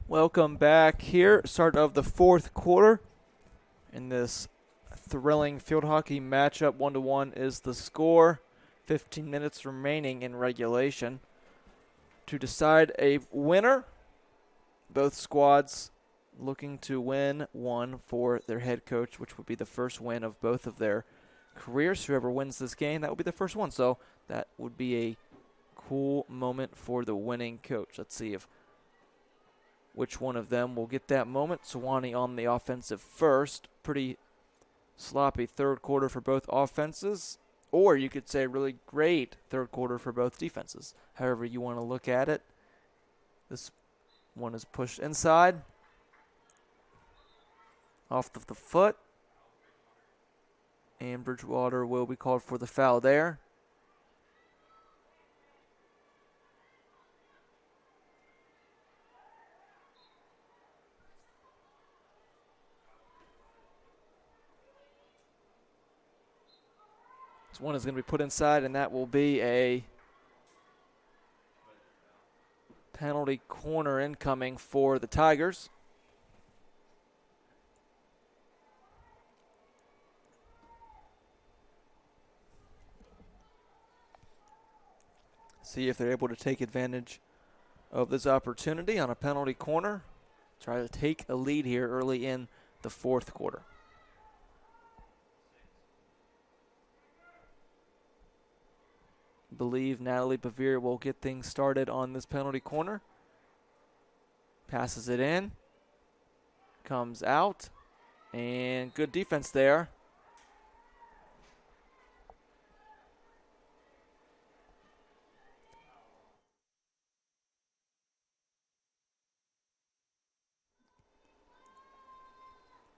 Welcome back here. Start of the fourth quarter. In this thrilling field hockey matchup, 1-1 is the score. 15 minutes remaining in regulation. To decide a winner, both squads looking to win one for their head coach, which would be the first win of both of their careers. Whoever wins this game, that would be the first one. So that would be a cool moment for the winning coach. Let's see if which one of them will get that moment. Sewanee on the offensive first. Pretty sloppy third quarter for both offenses. Or you could say really great third quarter for both defenses. However you want to look at it. This one is pushed inside. Off of the foot. And Bridgewater will be called for the foul there. This one is going to be put inside, and that will be a penalty corner incoming for the Tigers. See if they're able to take advantage of this opportunity on a penalty corner. Try to take a lead here early in the fourth quarter. Believe Natalie Bevere will get things started on this penalty corner. Passes it in. Comes out. And good defense there.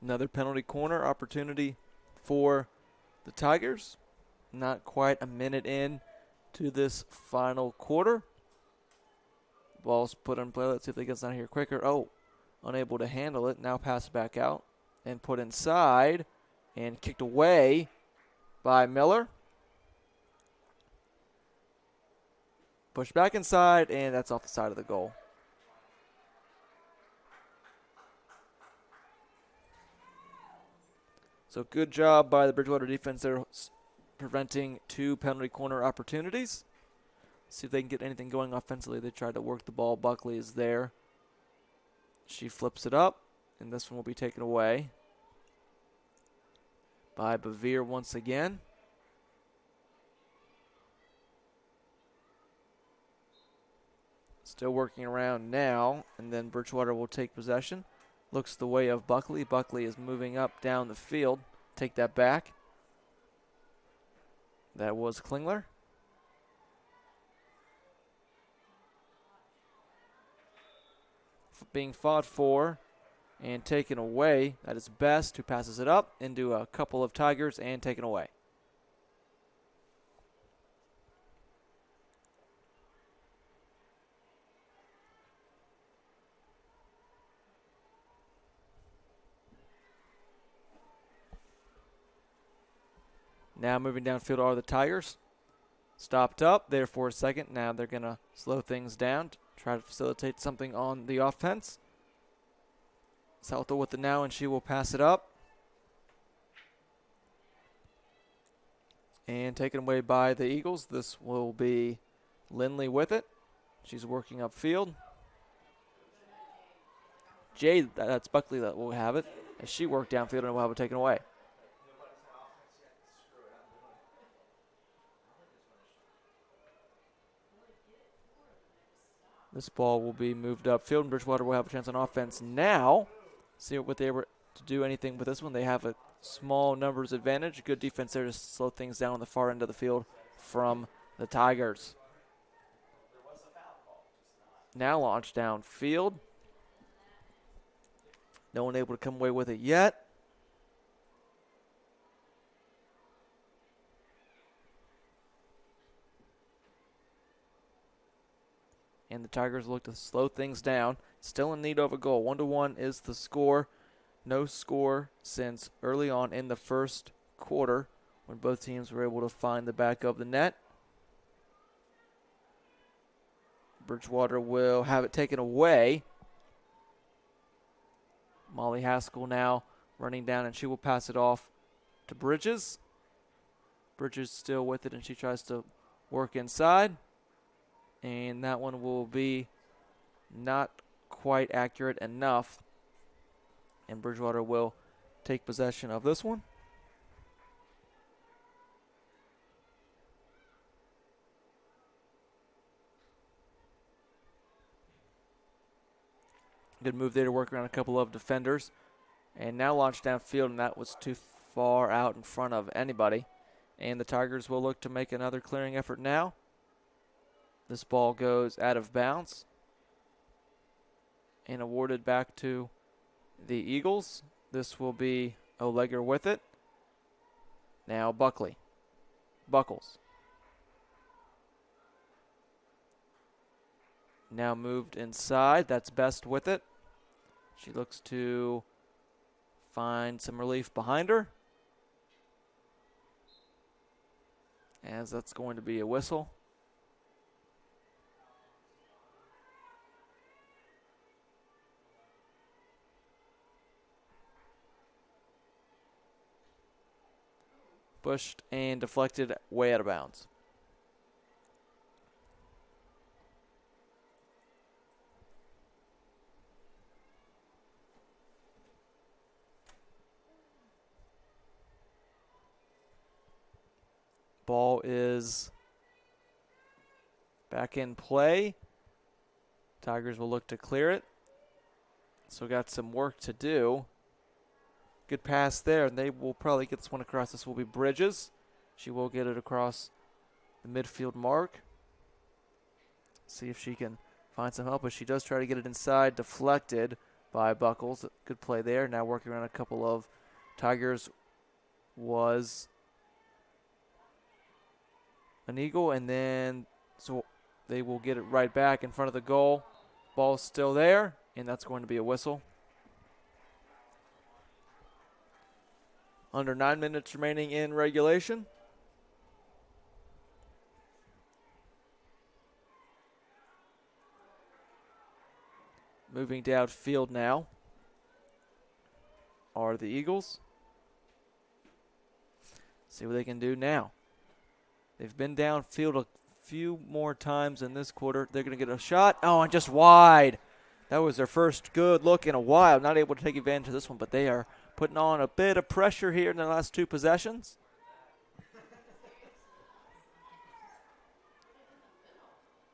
Another penalty corner opportunity for the Tigers. Not quite a minute in to this final quarter. Ball's put in play. Let's see if they get down here quicker. Oh, unable to handle it. Now pass it back out and put inside and kicked away by Miller. Push back inside, and that's off the side of the goal. So good job by the Bridgewater defense there, preventing 2 penalty corner opportunities. See if they can get anything going offensively. They tried to work the ball. Buckley is there. She flips it up, and this one will be taken away by Bevere once again. Still working around now, and then Bridgewater will take possession. Looks the way of Buckley. Buckley is moving up down the field. Take that back. That was Klingler. Being fought for and taken away. That is Best, who passes it up into a couple of Tigers and taken away. Now moving downfield are the Tigers. Stopped up there for a second. Now they're going to slow things down, try to facilitate something on the offense. Salto with it now, and she will pass it up. And taken away by the Eagles. This will be Lindley with it. She's working upfield. Jade, that's Buckley that will have it. As she worked downfield and will have it taken away. This ball will be moved upfield, and Bridgewater will have a chance on offense now. See what they were to do anything with this one. They have a small numbers advantage. Good defense there to slow things down on the far end of the field from the Tigers. Now launch downfield. No one able to come away with it yet. And the Tigers look to slow things down. Still in need of a goal. 1-1 is the score. No score since early on in the first quarter when both teams were able to find the back of the net. Bridgewater will have it taken away. Molly Haskell now running down, and she will pass it off to Bridges. Bridges still with it, and she tries to work inside. And that one will be not quite accurate enough. And Bridgewater will take possession of this one. Good move there to work around a couple of defenders. And now launch downfield, and that was too far out in front of anybody. And the Tigers will look to make another clearing effort now. This ball goes out of bounds and awarded back to the Eagles. This will be O'Legger with it. Now Buckley. Buckles. Now moved inside. That's Best with it. She looks to find some relief behind her, as that's going to be a whistle. Pushed and deflected way out of bounds. Ball is back in play. Tigers will look to clear it. So got some work to do. Good pass there, and they will probably get this one across. This will be Bridges. She will get it across the midfield mark. See if she can find some help, but she does try to get it inside. Deflected by Buckles. Good play there. Now working around a couple of Tigers was an Eagle, and then so they will get it right back in front of the goal. Ball's still there, and that's going to be a whistle. Under 9 minutes remaining in regulation. Moving downfield now are the Eagles. See what they can do now. They've been downfield a few more times in this quarter. They're going to get a shot. Oh, and just wide. That was their first good look in a while. Not able to take advantage of this one, but they are putting on a bit of pressure here in the last two possessions.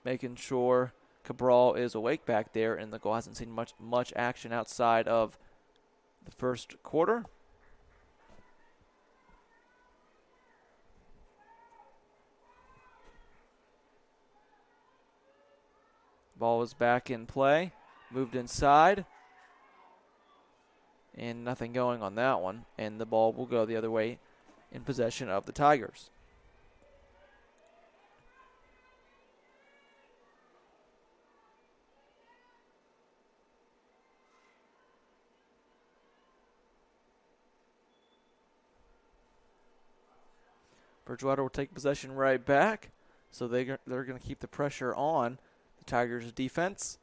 Making sure Cabral is awake back there, and the goal hasn't seen much action outside of the first quarter. Ball is back in play. Moved inside. And nothing going on that one. And the ball will go the other way in possession of the Tigers. Bridgewater will take possession right back. So they're going to keep the pressure on the Tigers' defense.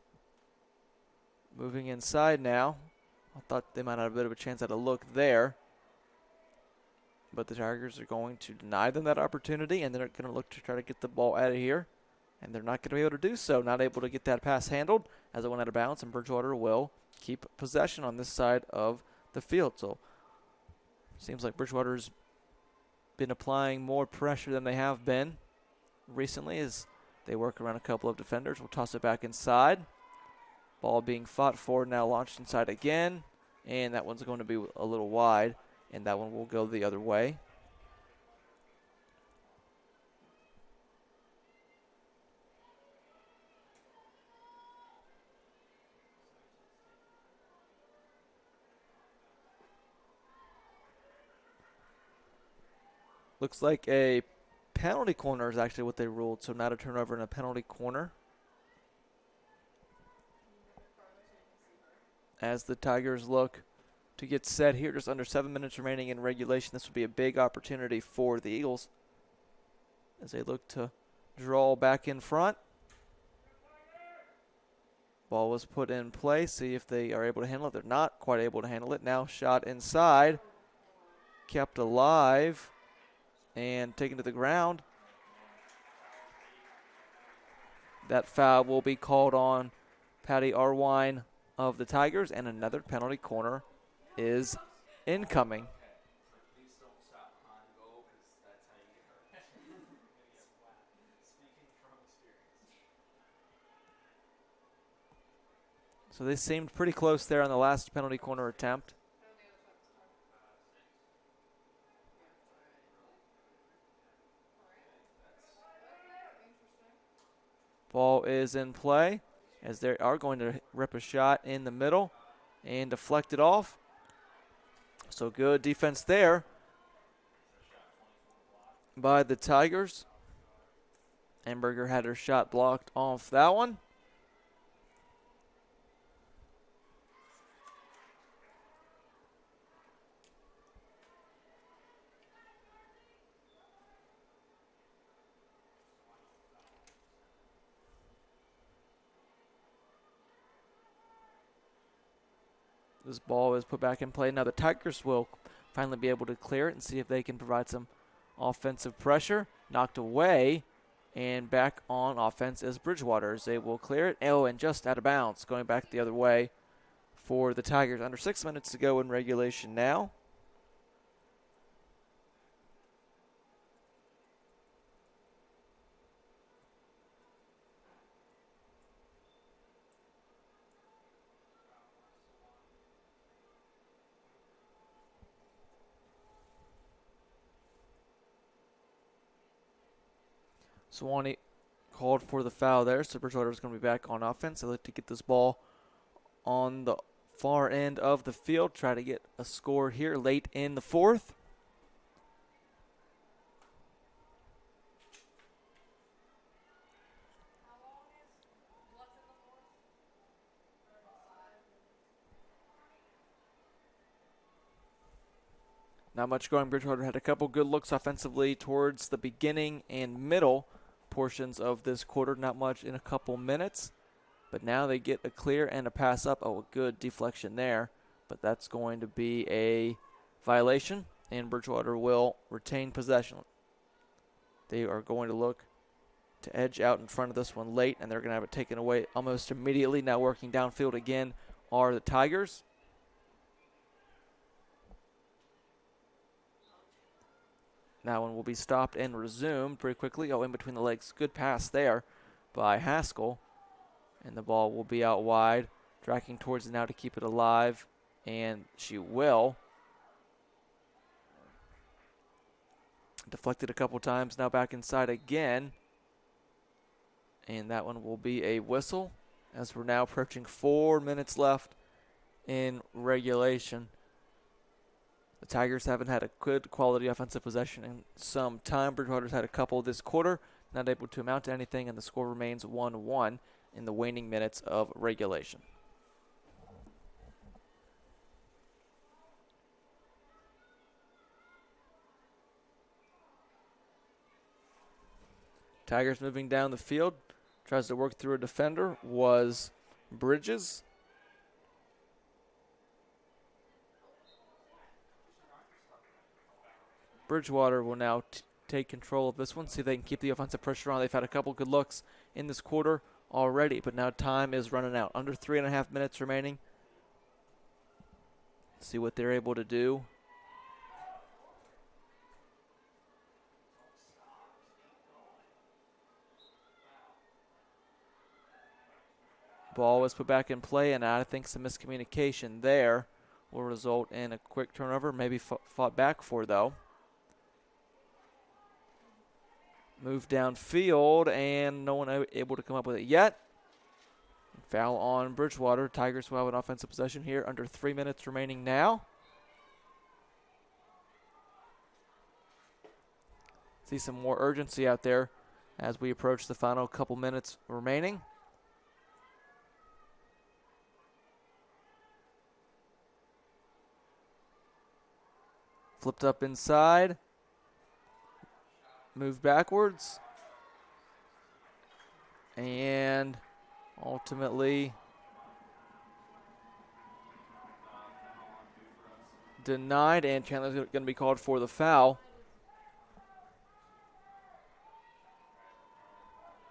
Moving inside now. I thought they might have a bit of a chance at a look there. But the Tigers are going to deny them that opportunity, and they're going to look to try to get the ball out of here. And they're not going to be able to do so. Not able to get that pass handled as it went out of bounds, and Bridgewater will keep possession on this side of the field. So seems like Bridgewater's been applying more pressure than they have been recently as they work around a couple of defenders. We'll toss it back inside. Ball being fought for, now launched inside again. And that one's going to be a little wide, and that one will go the other way. Looks like a penalty corner is actually what they ruled, so not a turnover in a penalty corner. As the Tigers look to get set here, just under 7 minutes remaining in regulation, this would be a big opportunity for the Eagles as they look to draw back in front. Ball was put in play. See if they are able to handle it. They're not quite able to handle it. Now shot inside. Kept alive and taken to the ground. That foul will be called on Patty Arwine of the Tigers, and another penalty corner is incoming. Please don't stop behind the goal because that's how you get hurt. Speaking from experience. So they seemed pretty close there on the last penalty corner attempt. Ball is in play as they are going to rip a shot in the middle and deflect it off. So good defense there by the Tigers. Amberger had her shot blocked off that one. This ball is put back in play. Now the Tigers will finally be able to clear it and see if they can provide some offensive pressure. Knocked away, and back on offense is Bridgewater as they will clear it. Oh, and just out of bounds, going back the other way for the Tigers. Under 6 minutes to go in regulation now. Sewanee called for the foul there, so Bridgewater is going to be back on offense. They look to get this ball on the far end of the field, try to get a score here late in the fourth. Not much going. Bridgewater had a couple good looks offensively towards the beginning and middle portions of this quarter. Not much in a couple minutes. But now they get a clear and a pass up. Oh, a good deflection there. But that's going to be a violation, and Bridgewater will retain possession. They are going to look to edge out in front of this one late, and they're going to have it taken away almost immediately. Now working downfield again are the Tigers. That one will be stopped and resumed pretty quickly. Oh, in between the legs. Good pass there by Haskell. And the ball will be out wide. Tracking towards it now to keep it alive. And she will. Deflected a couple times. Now back inside again. And that one will be a whistle as we're now approaching 4 minutes left in regulation. The Tigers haven't had a good quality offensive possession in some time. Bridgewater's had a couple this quarter, not able to amount to anything, and the score remains 1-1 in the waning minutes of regulation. Tigers moving down the field. Tries to work through a defender. Was Bridges. Bridgewater will now take control of this one, see if they can keep the offensive pressure on. They've had a couple good looks in this quarter already, but now time is running out. Under 3.5 minutes remaining. See what they're able to do. Ball was put back in play, and I think some miscommunication there will result in a quick turnover, maybe fought back for, though. Move downfield, and no one able to come up with it yet. Foul on Bridgewater. Tigers will have an offensive possession here. Under 3 minutes remaining now. See some more urgency out there as we approach the final couple minutes remaining. Flipped up inside. Move backwards. And ultimately denied, and Chandler's going to be called for the foul.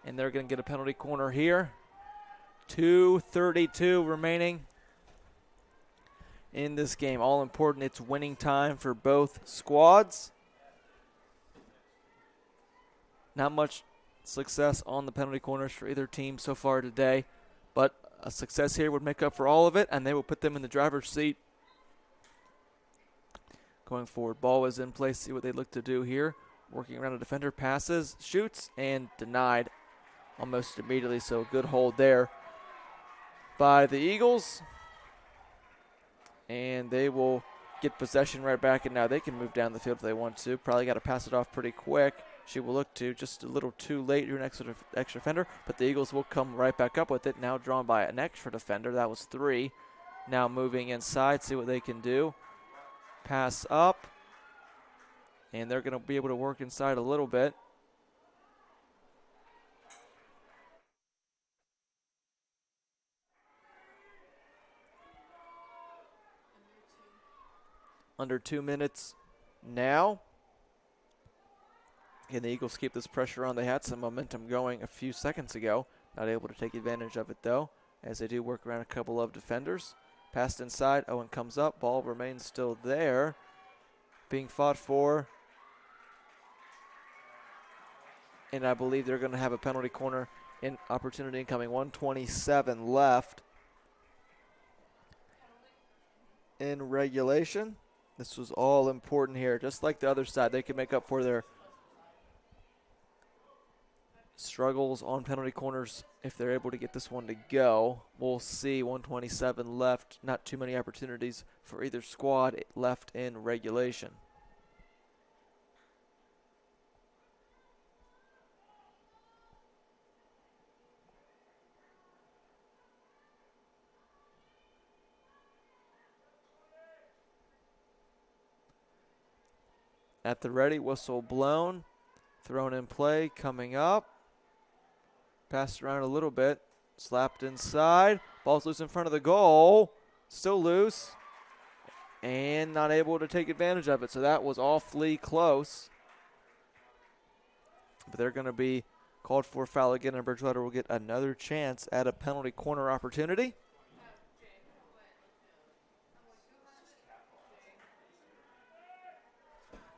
And they're going to get a penalty corner here. 2:32 remaining in this game. All important, it's winning time for both squads. Not much success on the penalty corners for either team so far today, but a success here would make up for all of it, and they will put them in the driver's seat going forward. Ball is in place. See what they look to do here. Working around a defender, passes, shoots, and denied almost immediately. So good hold there by the Eagles. And they will get possession right back, and now they can move down the field if they want to. Probably got to pass it off pretty quick. She will look to just a little too late here, an extra defender, but the Eagles will come right back up with it. Now drawn by an extra defender. That was 3. Now moving inside, see what they can do. Pass up, and they're going to be able to work inside a little bit. Under 2 minutes now. Can the Eagles keep this pressure on? They had some momentum going a few seconds ago. Not able to take advantage of it, though, as they do work around a couple of defenders. Passed inside. Owen comes up. Ball remains still there. Being fought for. And I believe they're going to have a penalty corner in opportunity incoming. 1:27 left in regulation. This was all important here. Just like the other side, they can make up for their struggles on penalty corners if they're able to get this one to go. We'll see. 1:27 left. Not too many opportunities for either squad left in regulation. at the ready. Whistle blown. Thrown in play. Coming up. Passed around a little bit. Slapped inside. Ball's loose in front of the goal. Still loose. And not able to take advantage of it. So that was awfully close. But they're going to be called for a foul again, and Bridgewater will get another chance at a penalty corner opportunity.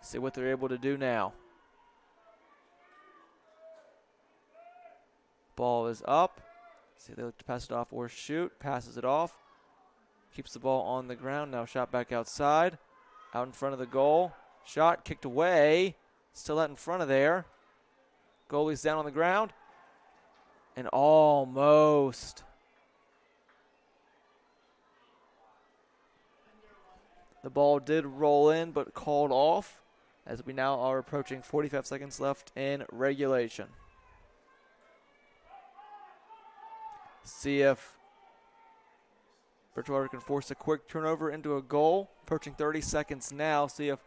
See what they're able to do now. Ball is up. See, they look to pass it off or shoot. Passes it off. Keeps the ball on the ground. Now shot back outside. Out in front of the goal. Shot kicked away. Still out in front of there. Goalie's down on the ground. And almost. The ball did roll in, but called off as we now are approaching 45 seconds left in regulation. See if Bridgewater can force a quick turnover into a goal. Approaching 30 seconds now. See if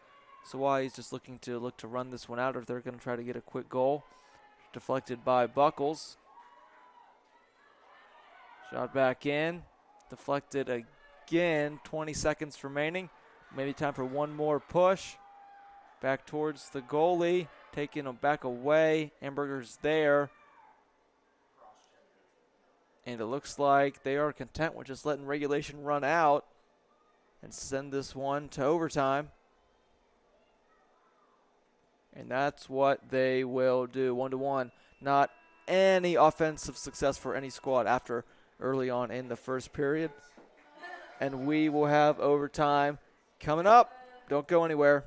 Sewanee's just looking to run this one out, or if they're going to try to get a quick goal. Deflected by Buckles. Shot back in. Deflected again. 20 seconds remaining. Maybe time for one more push. Back towards the goalie. Taking him back away. Amberger's there. And it looks like they are content with just letting regulation run out and send this one to overtime. And that's what they will do. 1-1. Not any offensive success for any squad after early on in the first period. And we will have overtime coming up. Don't go anywhere.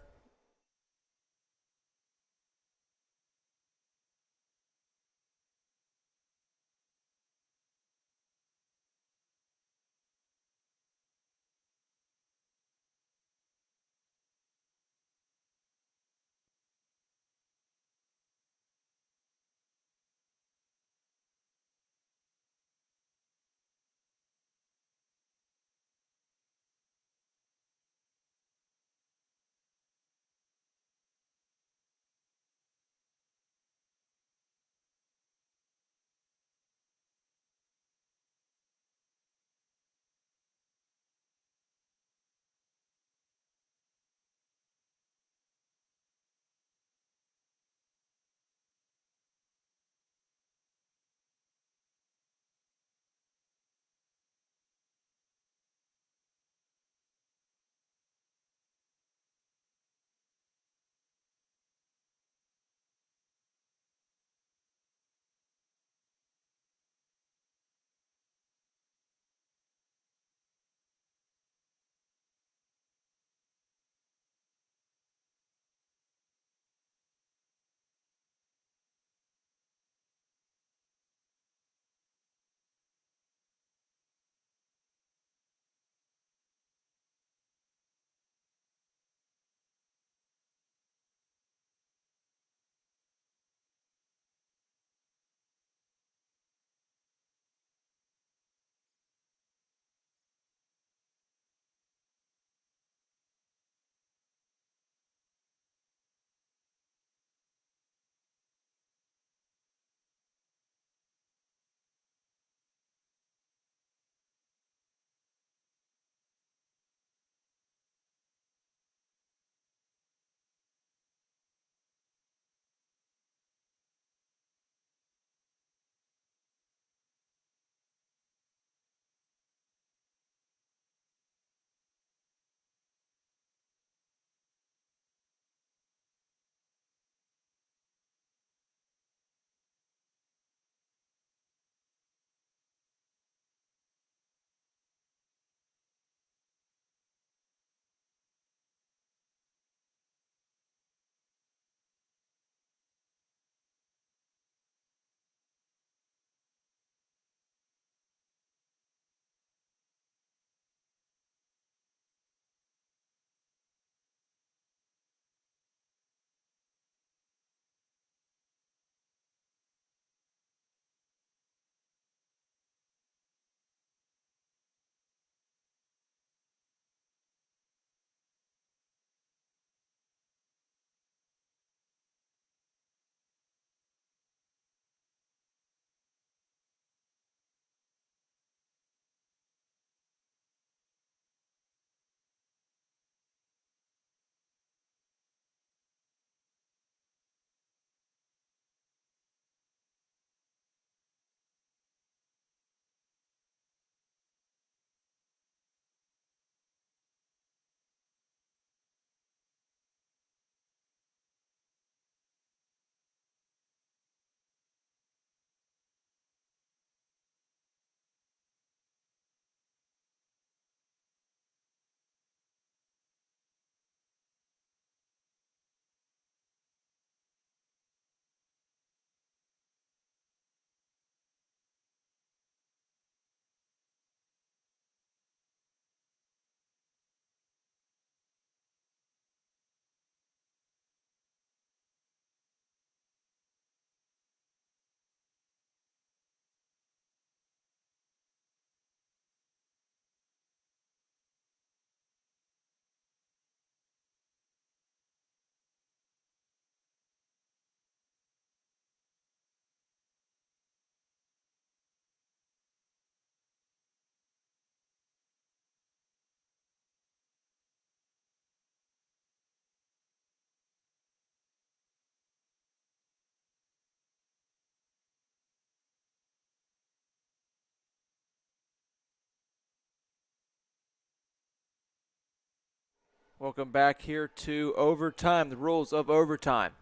Welcome back here to overtime. The rules of overtime.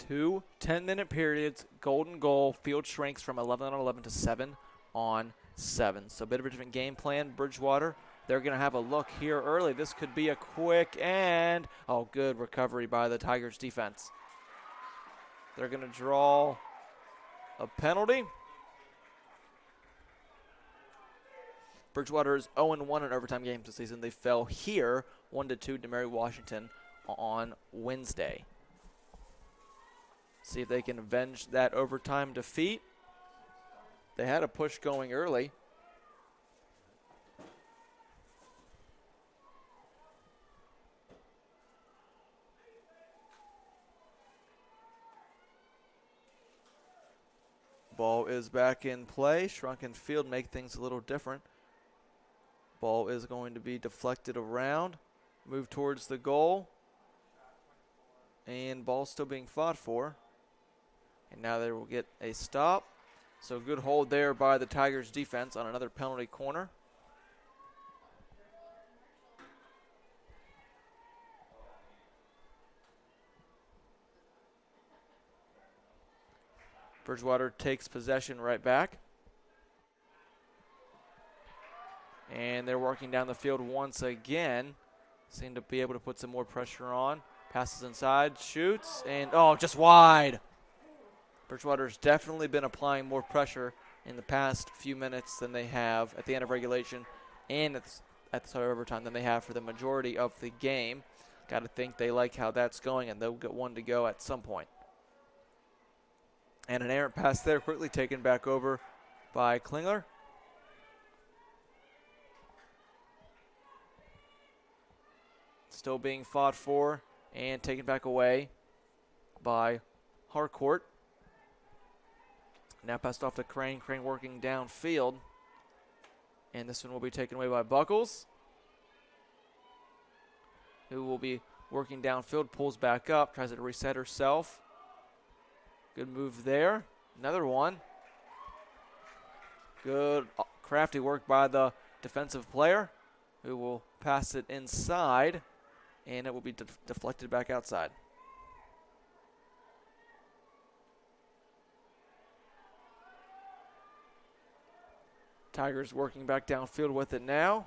2 10-minute periods, golden goal, field shrinks from 11 on 11 to 7 on 7. So a bit of a different game plan. Bridgewater, they're going to have a look here early. This could be a quick and, good recovery by the Tigers defense. They're going to draw a penalty. Bridgewater is 0-1 in overtime games this season. They fell here 1-2 to Mary Washington on Wednesday. See if they can avenge that overtime defeat. They had a push going early. Ball is back in play. Shrunken field make things a little different. Ball is going to be deflected around, move towards the goal, and ball still being fought for. And now they will get a stop. So good hold there by the Tigers defense on another penalty corner. Bridgewater takes possession right back. And they're working down the field once again. Seem to be able to put some more pressure on. Passes inside, shoots, and just wide. Bridgewater's definitely been applying more pressure in the past few minutes than they have at the end of regulation and at the start of overtime than they have for the majority of the game. Got to think they like how that's going, and they'll get one to go at some point. And an errant pass there, quickly taken back over by Klingler. Still being fought for and taken back away by Harcourt. Now passed off to Crane. Crane working downfield. And this one will be taken away by Buckles, who will be working downfield, pulls back up, tries to reset herself. Good move there. Another one. Good crafty work by the defensive player, who will pass it inside, and it will be deflected back outside. Tigers working back downfield with it now.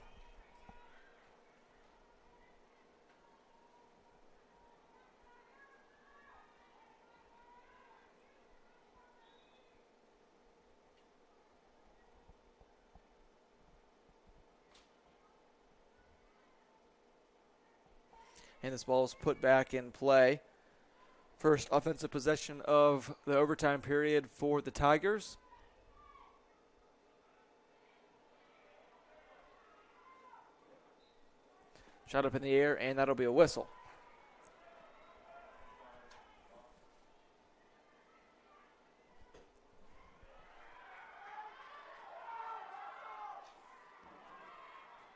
And this ball is put back in play. First offensive possession of the overtime period for the Tigers. Shot up in the air, and that'll be a whistle.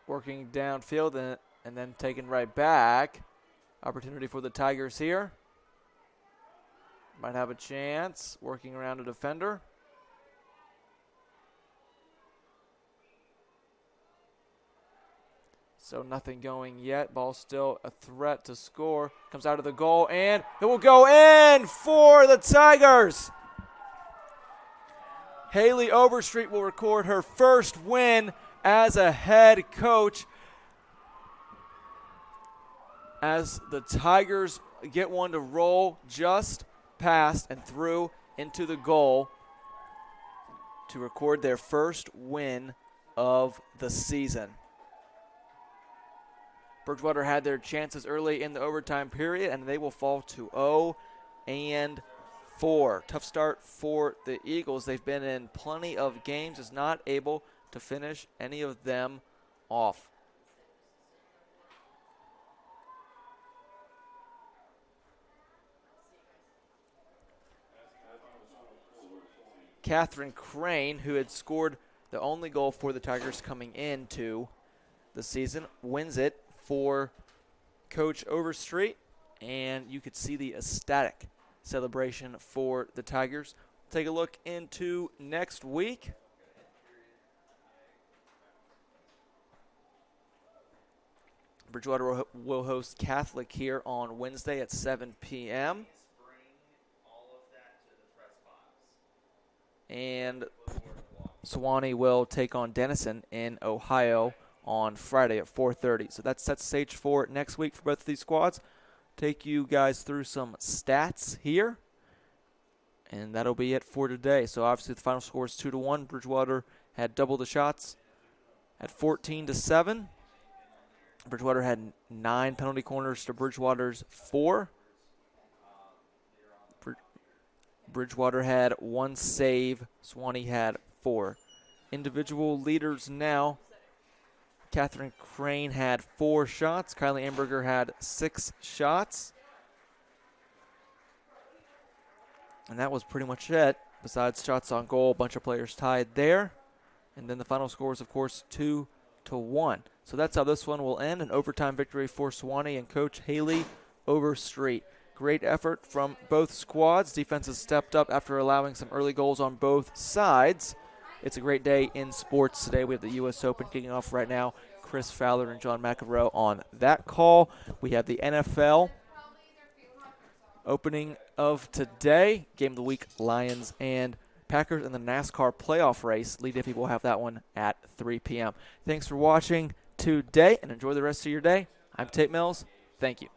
Working downfield and then taken right back. Opportunity for the Tigers here. Might have a chance. Working around a defender. So nothing going yet. Ball still a threat to score. Comes out of the goal, and it will go in for the Tigers. Haley Overstreet will record her first win as a head coach, as the Tigers get one to roll just past and through into the goal to record their first win of the season. Bridgewater had their chances early in the overtime period, and they will fall to 0-4. Tough start for the Eagles. They've been in plenty of games, is not able to finish any of them off. Catherine Crane, who had scored the only goal for the Tigers coming into the season, wins it for Coach Overstreet, and you could see the ecstatic celebration for the Tigers. Take a look into next week. Bridgewater will host Catholic here on Wednesday at 7 p.m. And Sewanee will take on Denison in Ohio on Friday at 4:30. So that sets the stage for next week for both of these squads. Take you guys through some stats here. And that'll be it for today. So obviously the final score is 2-1. Bridgewater had double the shots at 14-7. Bridgewater had 9 penalty corners to Bridgewater's 4. Bridgewater had 1 save. Sewanee had 4. Individual leaders now. Catherine Crane had 4 shots. Kylie Amberger had 6 shots. And that was pretty much it. Besides shots on goal, a bunch of players tied there. And then the final score is, of course, 2-1. So that's how this one will end. An overtime victory for Sewanee and Coach Haley Overstreet. Great effort from both squads. Defense has stepped up after allowing some early goals on both sides. It's a great day in sports today. We have the U.S. Open kicking off right now. Chris Fowler and John McEnroe on that call. We have the NFL opening of today. Game of the week, Lions and Packers, and the NASCAR playoff race. Lee Diffie will have that one at 3 p.m. Thanks for watching today, and enjoy the rest of your day. I'm Tate Mills. Thank you.